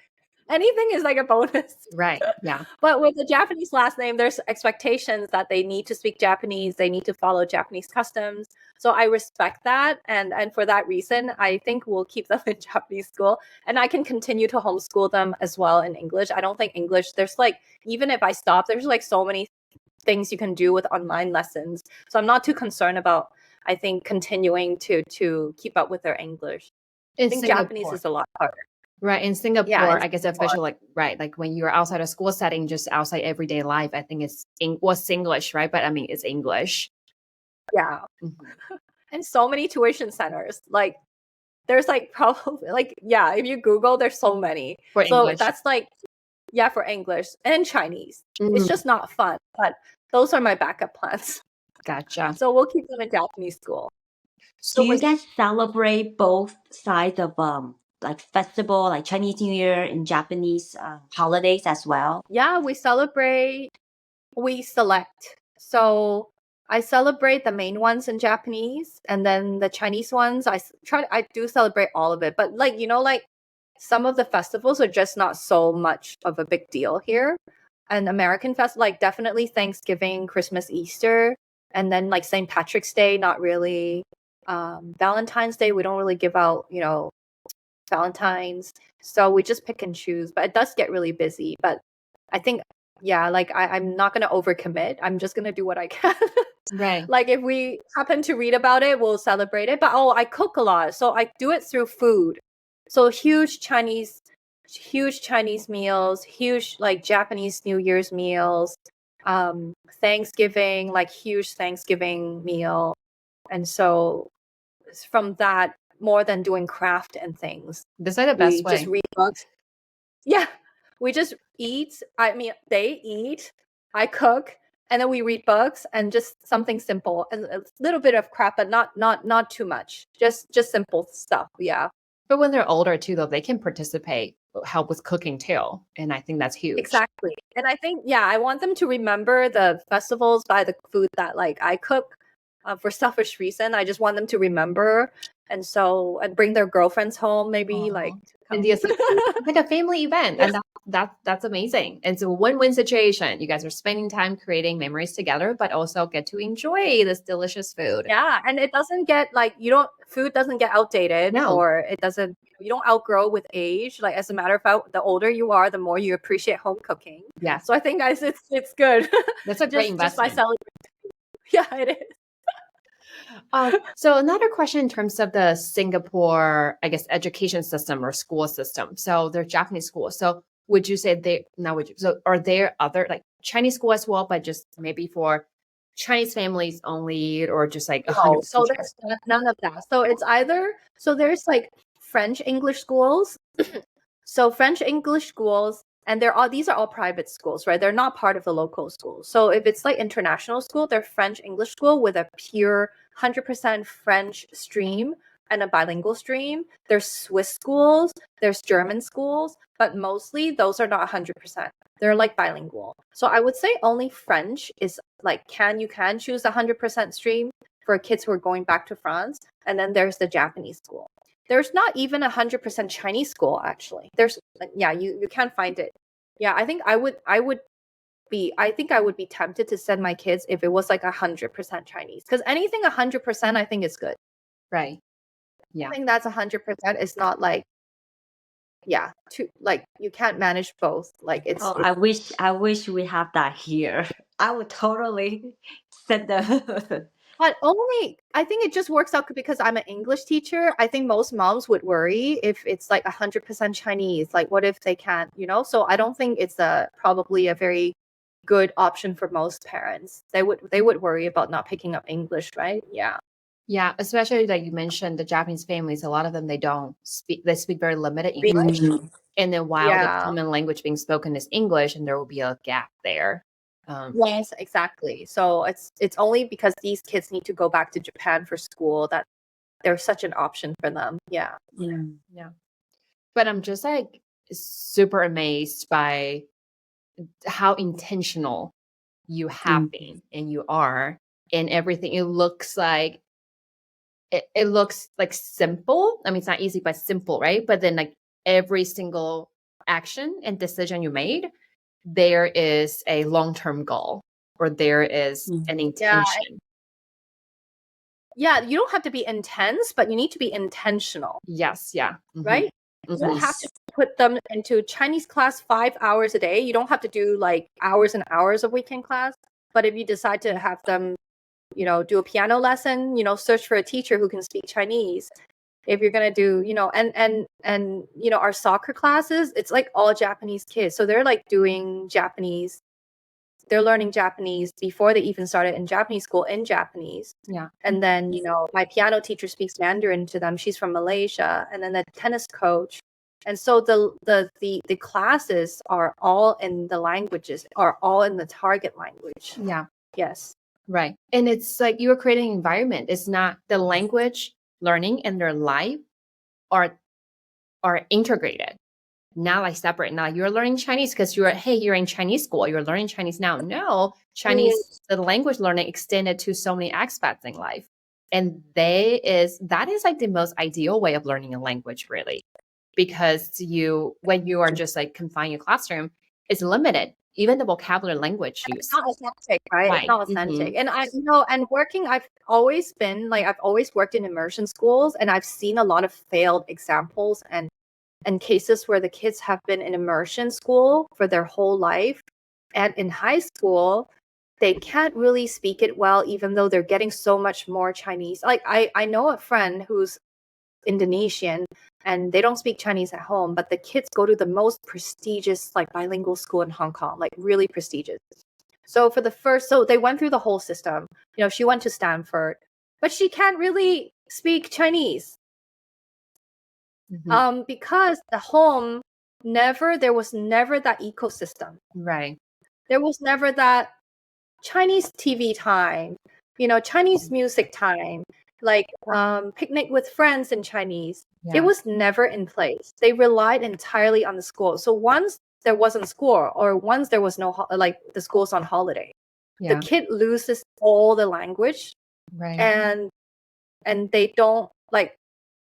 a bonus. Right. Yeah. But with the Japanese last name, there's expectations that they need to speak Japanese, they need to follow Japanese customs. So I respect that. And for that reason, I think we'll keep them in Japanese school. And I can continue to homeschool them as well in English. I don't think English, there's like, even if I stop, there's like so many things you can do with online lessons. So I'm not too concerned about, I think, continuing to keep up with their English. I think Japanese is a lot harder. Right. In Singapore, Yeah, in I guess Singapore. official, like, right. Like when you're outside a school setting, just outside everyday life, I think it's English, right? But I mean, it's English. Yeah. Mhm. And so many tuition centers. Like there's like probably like, yeah, if you Google, there's so many. For So English. that's like, yeah, for English and Chinese. It's Mhm. just not fun. But those are my backup plans. Gotcha. So we'll keep them in Japanese school. Do you guys celebrate both sides of like festival, like Chinese New Year and Japanese holidays as well? Yeah, we select. So I celebrate the main ones in Japanese, and then the Chinese ones, I do celebrate all of it. But like, like some of the festivals are just not so much of a big deal here. And American fest, like definitely Thanksgiving, Christmas, Easter, and then like St. Patrick's Day, not really. Valentine's Day, we don't really give out, Valentines. So we just pick and choose, but it does get really busy. But I think, yeah, like I'm not going to overcommit. I'm just going to do what I can. Right. Like if we happen to read about it, we'll celebrate it. But I cook a lot. So I do it through food. So huge Chinese meals, huge like Japanese New Year's meals, Thanksgiving, like huge Thanksgiving meal. And so from that, more than doing craft and things, This is the we best just way. read books. Yeah, we just eat. I mean, they eat, I cook, and then we read books and just something simple and a little bit of crap, but not too much. Just simple stuff. Yeah, But when they're older too, though, they can participate, help with cooking too. And I think that's huge. exactly. And I think, yeah, I want them to remember the festivals by the food that like I cook. For selfish reason, I just want them to remember, and bring their girlfriends home, maybe like And the like a family event. And that's amazing. And so win-win situation. You guys are spending time creating memories together, but also get to enjoy this delicious food. yeah, and it doesn't get like food doesn't get outdated, No. or it doesn't, you don't outgrow with age. Like as a matter of fact, the older you are, the more you appreciate home cooking. Yeah. So I think, guys, it's good. That's a great Just by investment. celebrating. Yeah, it is. So another question in terms of the Singapore, I guess, education system or school system. So they're Japanese schools. So would you say so are there other like Chinese school as well, but just maybe for Chinese families only, or just like 100%? No, so there's none of that. So it's there's like French English schools. So French English schools, and these are all private schools, right? They're not part of the local schools. So if it's like international school, they're French English school with a pure 100% French stream and a bilingual stream. There's Swiss schools, there's German schools, but mostly those are not 100%. They're like bilingual. So I would say only French is like you can choose 100% stream for kids who are going back to France, and then there's the Japanese school. There's not even 100% Chinese school, actually. There's you can't find it. Yeah, I think I would be tempted to send my kids if it was like 100% Chinese, because anything 100% I think is good. Right. Yeah. I think that's 100% is not like, you can't manage both. Like it's. Oh, I wish we have that here. I would totally send them. But only, I think it just works out because I'm an English teacher. I think most moms would worry if it's like 100% Chinese. Like, what if they can't, So I don't think it's probably a very good option for most parents. They would worry about not picking up English, right? Yeah. Yeah, especially like you mentioned, the Japanese families, a lot of them, they speak very limited English. And then while the common language being spoken is English, and there will be a gap there. Yes, exactly. So it's only because these kids need to go back to Japan for school that there's such an option for them. Yeah. Yeah. But I'm just like super amazed by how intentional you have been and you are in everything. It looks like simple. I mean, it's not easy, but simple, right? But then like every single action and decision you made, there is a long-term goal, or there is an intention. Yeah, you don't have to be intense, but you need to be intentional. Yes, yeah. Right? You don't have to put them into Chinese class 5 hours a day. You don't have to do like hours and hours of weekend class. But if you decide to have them, do a piano lesson, search for a teacher who can speak Chinese. If you're going to do, and our soccer classes, it's like all Japanese kids. So they're like doing Japanese. They're learning Japanese before they even started in Japanese school in Japanese. Yeah. And then, my piano teacher speaks Mandarin to them. She's from Malaysia. And then the tennis coach. And so the classes are all in the languages, are all in the target language. Yeah. Yes. Right. And it's like you are creating an environment. It's not the language learning and their life are integrated, not like separate. Now you're learning Chinese because you're in Chinese school, you're learning Chinese now. No, Chinese, the language learning extended to so many aspects in life. And that is like the most ideal way of learning a language, really, because when you are just like confined in your classroom, it's limited. Even the vocabulary language It's use. not authentic, right? It's Right. not authentic. And I, and working, I've always been like, I've always worked in immersion schools, and I've seen a lot of failed examples and cases where the kids have been in immersion school for their whole life. And in high school, they can't really speak it well, even though they're getting so much more Chinese. Like I know a friend who's Indonesian and they don't speak Chinese at home, but the kids go to the most prestigious like bilingual school in Hong Kong, like really prestigious. So so they went through the whole system. She went to Stanford, but she can't really speak Chinese. Because the home there was never that ecosystem. Right. There was never that Chinese TV time, Chinese music time, like picnic with friends in Chinese. Yeah. It was never in place. They relied entirely on the school. So once there wasn't school, or once there was no like the school's on holiday, the Yeah. kid loses all the language, Right. and they don't like,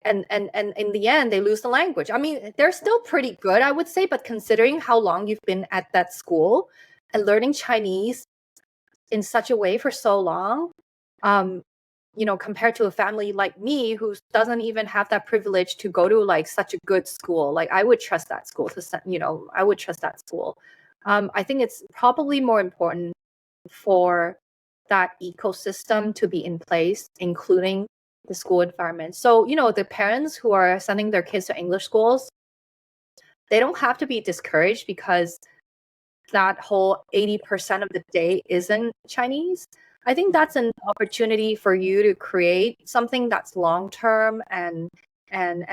and in the end they lose the language. I mean, they're still pretty good, I would say, but considering how long you've been at that school and learning Chinese in such a way for so long, compared to a family like me who doesn't even have that privilege to go to like such a good school, like I would trust that school I would trust that school. I think it's probably more important for that ecosystem to be in place, including the school environment. So, the parents who are sending their kids to English schools, they don't have to be discouraged because that whole 80% of the day isn't Chinese. I think that's an opportunity for you to create something that's long-term and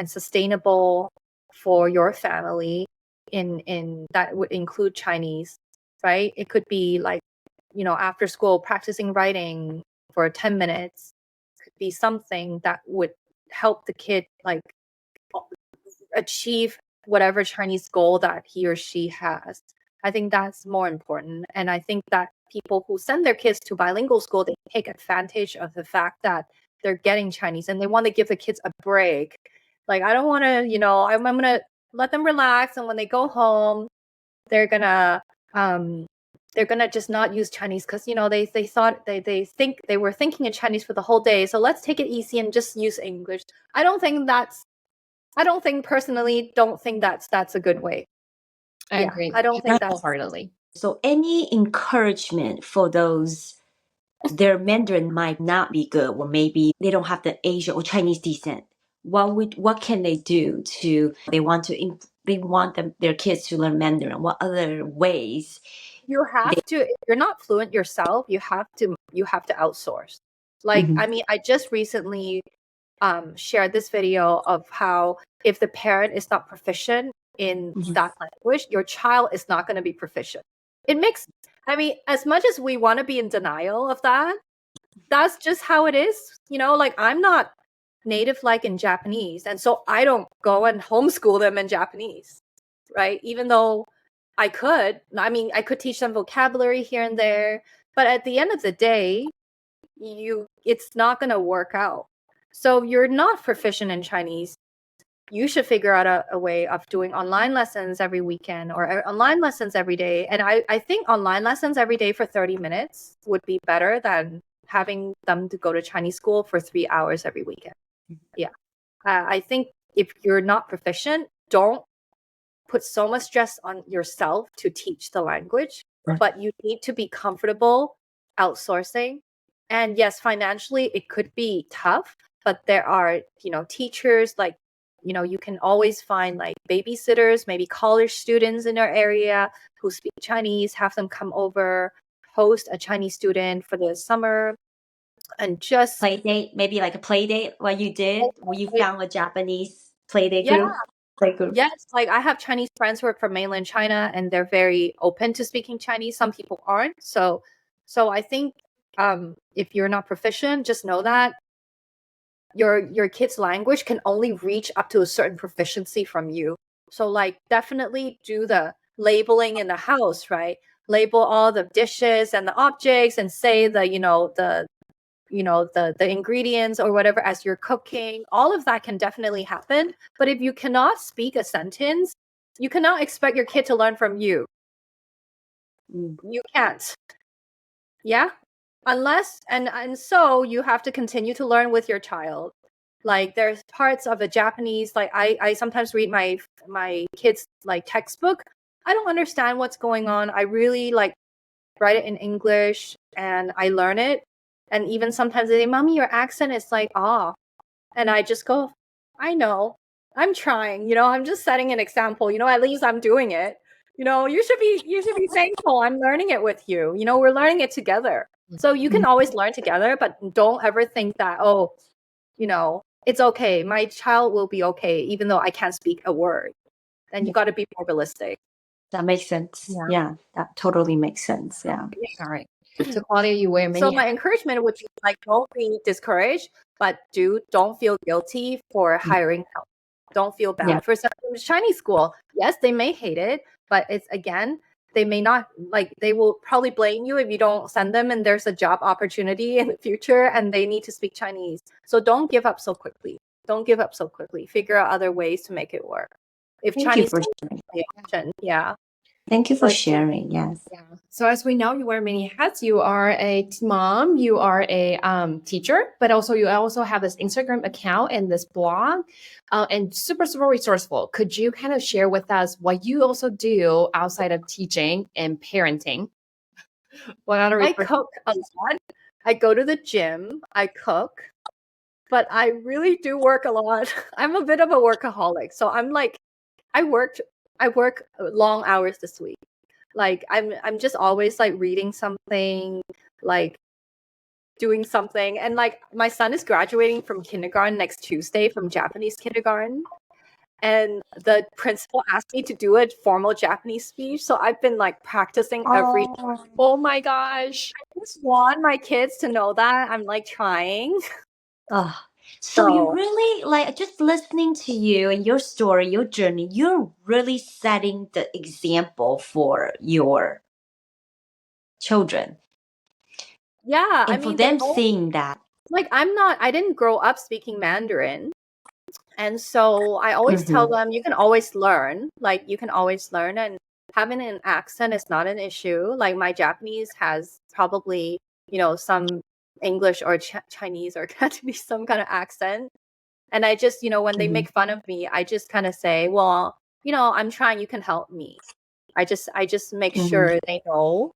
sustainable for your family in that would include Chinese, right? It could be like, after school practicing writing for 10 minutes. Could be something that would help the kid like achieve whatever Chinese goal that he or she has. I think that's more important. And I think that people who send their kids to bilingual school, they take advantage of the fact that they're getting Chinese and they want to give the kids a break. Like, I don't want to, I'm going to let them relax. And when they go home, they're going to just not use Chinese because, they thought they think they were thinking in Chinese for the whole day. So let's take it easy and just use English. I don't think that's a good way. I agree. I don't think that's wholeheartedly. So any encouragement for those their Mandarin might not be good, or maybe they don't have the Asian or Chinese descent. What can they do to they want their kids to learn Mandarin? What other ways? You have to, if you're not fluent yourself, you have to outsource. Like, I mean, I just recently shared this video of how if the parent is not proficient in that language, your child is not going to be proficient. I mean, as much as we want to be in denial of that, that's just how it is. Like, I'm not native like in Japanese, and so I don't go and homeschool them in Japanese, right? Even though I could teach them vocabulary here and there, but at the end of the day, it's not going to work out. So you're not proficient in Chinese. You should figure out a way of doing online lessons every weekend or online lessons every day. And I think online lessons every day for 30 minutes would be better than having them to go to Chinese school for 3 hours every weekend. Yeah. I think if you're not proficient, don't put so much stress on yourself to teach the language, but you need to be comfortable outsourcing. And yes, financially, it could be tough, but there are, teachers like, you can always find like babysitters, maybe college students in our area who speak Chinese, have them come over, host a Chinese student for the summer, and just play date, maybe like a play date. What you did, where you found a Japanese play date Yeah. group. Play group. Yes, like I have Chinese friends who are from mainland China, and they're very open to speaking Chinese. Some people aren't. So I think if you're not proficient, just know that your kid's language can only reach up to a certain proficiency from you. So like definitely do the labeling in the house, right? Label all the dishes and the objects and say the ingredients or whatever as you're cooking. All of that can definitely happen. But if you cannot speak a sentence, you cannot expect your kid to learn from you. You can't. Yeah. Unless and so you have to continue to learn with your child. Like there's parts of the Japanese, like I sometimes read my kids like textbook. I don't understand what's going on. I really like write it in English and I learn it. And even sometimes they say, Mommy, your accent is like off. And I just go, I know. I'm trying, I'm just setting an example. At least I'm doing it. You should be thankful. I'm learning it with you. We're learning it together. So you can always learn together, but don't ever think that, it's okay. My child will be okay, even though I can't speak a word. Then you got to be more realistic. That makes sense. Yeah, that totally makes sense. Yeah. All right. So Claudia, you wear many So my encouragement would be like, don't be discouraged, but don't feel guilty for hiring help. Don't feel bad. Yeah. For some Chinese school, yes, they may hate it, but it's again, they may not they will probably blame you if you don't send them and there's a job opportunity in the future and they need to speak Chinese. So don't give up so quickly. Don't give up so quickly. Figure out other ways to make it work. If Thank Chinese you for is sharing. the option, yeah. Thank you for sharing. Yes. Yeah. So as we know, you wear many hats. You are a mom, you are a teacher, but also you also have this Instagram account and this blog, and super, super resourceful. Could you kind of share with us what you also do outside of teaching and parenting? What other I cook a lot. I go to the gym. I cook. But I really do work a lot. I'm a bit of a workaholic. So I'm like, I work long hours this week. Like I'm just always like reading something, like doing something. And like my son is graduating from kindergarten next Tuesday from Japanese kindergarten. And the principal asked me to do a formal Japanese speech. So I've been like practicing every Oh my gosh. I just want my kids to know that I'm like trying. Oh, so you really like just listening to you and your story, your journey, you're really setting the example for your children. Yeah, And I for mean, them seeing that. like I didn't grow up speaking Mandarin. And so I always tell them you can always learn. Like you can always learn and having an accent is not an issue. Like my Japanese has probably, some English or Chinese or Cantonese, some kind of accent. And I just, when they make fun of me, I just kind of say, well, I'm trying, you can help me. I just make sure they know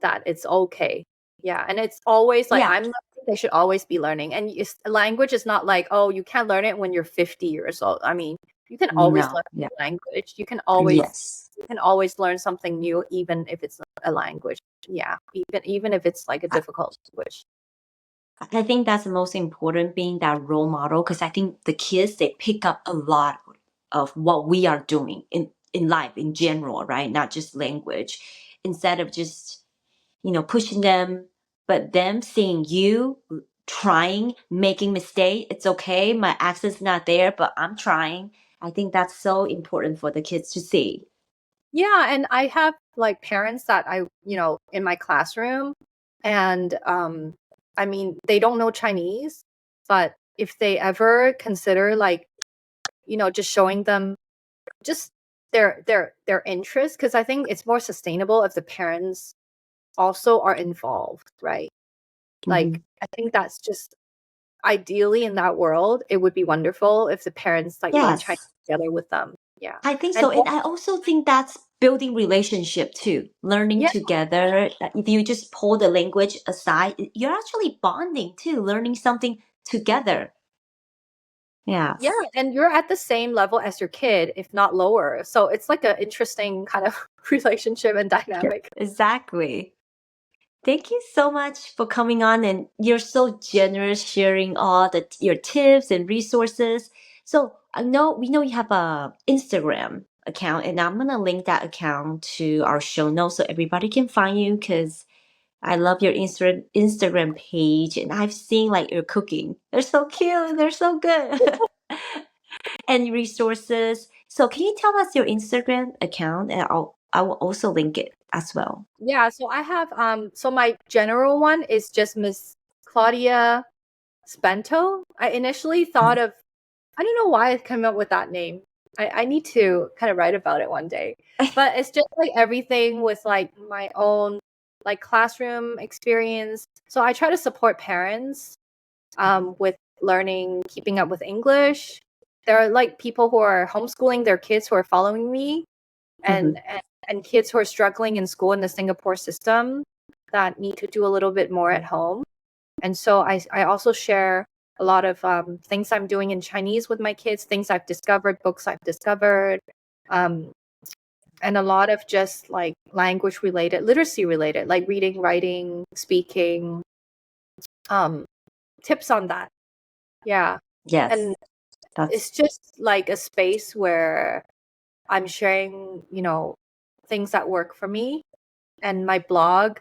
that it's okay. Yeah. And it's always like, Yeah. they should always be learning. And language is not like, oh, you can't learn it when you're 50 years old. I mean, you can always learn a language. You can always learn something new, even if it's a language. Yeah. Even if it's like a difficult language. I think that's the most important, being that role model, because I think the kids, they pick up a lot of what we are doing in life in general, right? Not just language. Instead of just, pushing them, but them seeing you trying, making mistake. It's okay. My accent's not there, but I'm trying. I think that's so important for the kids to see. Yeah. And I have like parents that in my classroom and, I mean, they don't know Chinese, but if they ever consider like, just showing them just their interest, because I think it's more sustainable if the parents also are involved, right? Like I think that's just ideally in that world, it would be wonderful if the parents like learn Chinese together with them. Yeah. I think And so. And I also think that's building relationship too, learning together. If you just pull the language aside, you're actually bonding too, learning something together. Yeah. Yeah, and you're at the same level as your kid, if not lower. So it's like an interesting kind of relationship and dynamic. Exactly. Thank you so much for coming on, and you're so generous sharing all your tips and resources. So we know you have a Instagram account, and I'm gonna link that account to our show notes so everybody can find you, because I love your Instagram page, and I've seen like your cooking. They're so cute. They're so good. And resources. So can you tell us your Instagram account, and I will also link it as well. Yeah, so I have so my general one is just Miss Claudia Spento. I initially thought of I don't know why I came up with that name. I need to kind of write about it one day. But it's just like everything with like my own like classroom experience. So I try to support parents with learning, keeping up with English. There are like people who are homeschooling their kids who are following me, and and kids who are struggling in school in the Singapore system that need to do a little bit more at home. And so I also share a lot of things I'm doing in Chinese with my kids, things I've discovered, books I've discovered, and a lot of just like language related, literacy related, like reading, writing, speaking, tips on that. Yeah. Yes. And it's just like a space where I'm sharing, you know, things that work for me. And my blog,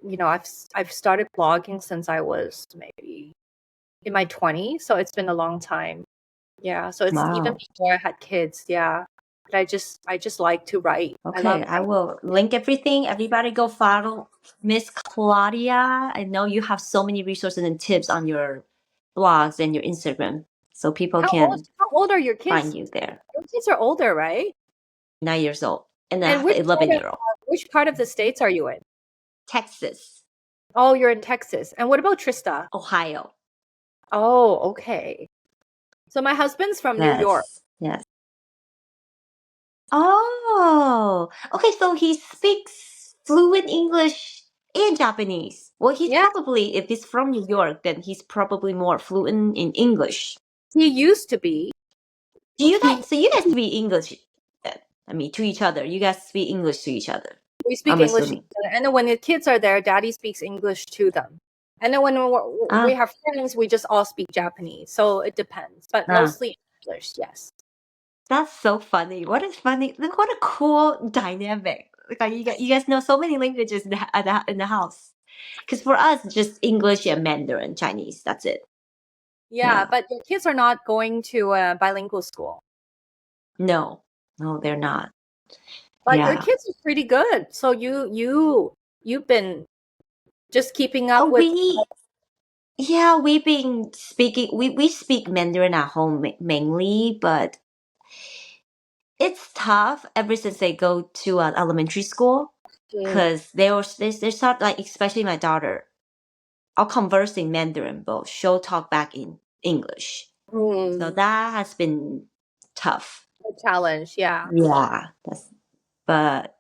you know, I've started blogging since I was maybe in my 20s, so it's been a long time. Yeah, so it's even before I had kids. Yeah, but I just like to write. Okay, I will link everything. Everybody go follow Miss Claudia. I know you have so many resources and tips on your blogs and your Instagram, so people How old are your kids? Find you there. Your kids are older, right? 9 years old and And an 11-year-old. Which part of the States are you in? Texas. Oh, you're in Texas. And what about Trista? Ohio. Oh, okay. So my husband's from New York. Yes. Oh, okay. So he speaks fluent English and Japanese. Well, he's probably, if he's from New York, then he's probably more fluent in English. He used to be. So you guys speak English then? I mean, to each other. You guys speak English to each other. We speak English to each other. And then when the kids are there, daddy speaks English to them. And then when we have friends, we just all speak Japanese. So it depends, but mostly English, yes. That's so funny. What a cool dynamic. Like you guys know so many languages in the house. Because for us, just English and Mandarin, Chinese. That's it. Yeah, but your kids are not going to a bilingual school. No, they're not. But your kids are pretty good. So you've been just keeping up with. We've been speaking. We speak Mandarin at home mainly, but it's tough ever since they go to an elementary school because they start like, especially my daughter. I'll converse in Mandarin, but she'll talk back in English. So that has been tough. A challenge, yeah. Yeah, but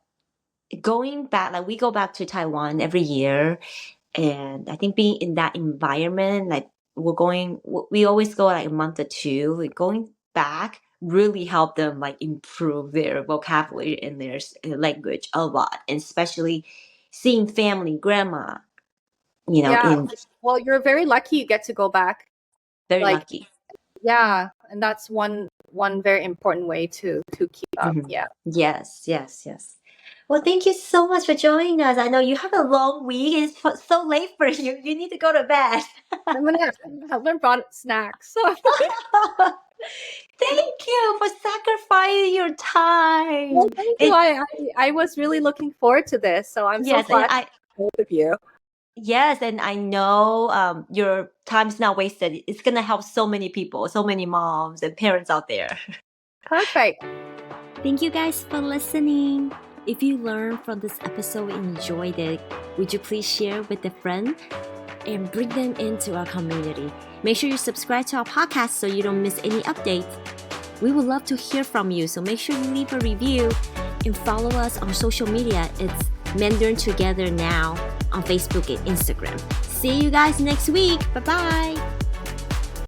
going back, like we go back to Taiwan every year, and I think being in that environment, like we always go like a month or two. Like going back really helped them like improve their vocabulary and their language a lot, and especially seeing family, grandma. Well, you're very lucky you get to go back. Very lucky. Yeah, and that's one very important way to keep up. Yeah. Yes. Well, thank you so much for joining us. I know you have a long week. It's so late for you. You need to go to bed. My husband brought snacks. So. Thank you for sacrificing your time. Well, thank you. I was really looking forward to this, so I'm so glad both of you. Yes, and I know your time's not wasted. It's going to help so many people, so many moms and parents out there. Perfect. Thank you guys for listening. If you learned from this episode and enjoyed it, would you please share with a friend and bring them into our community? Make sure you subscribe to our podcast so you don't miss any updates. We would love to hear from you, so make sure you leave a review and follow us on social media. It's Mandarin Together Now on Facebook and Instagram. See you guys next week. Bye-bye.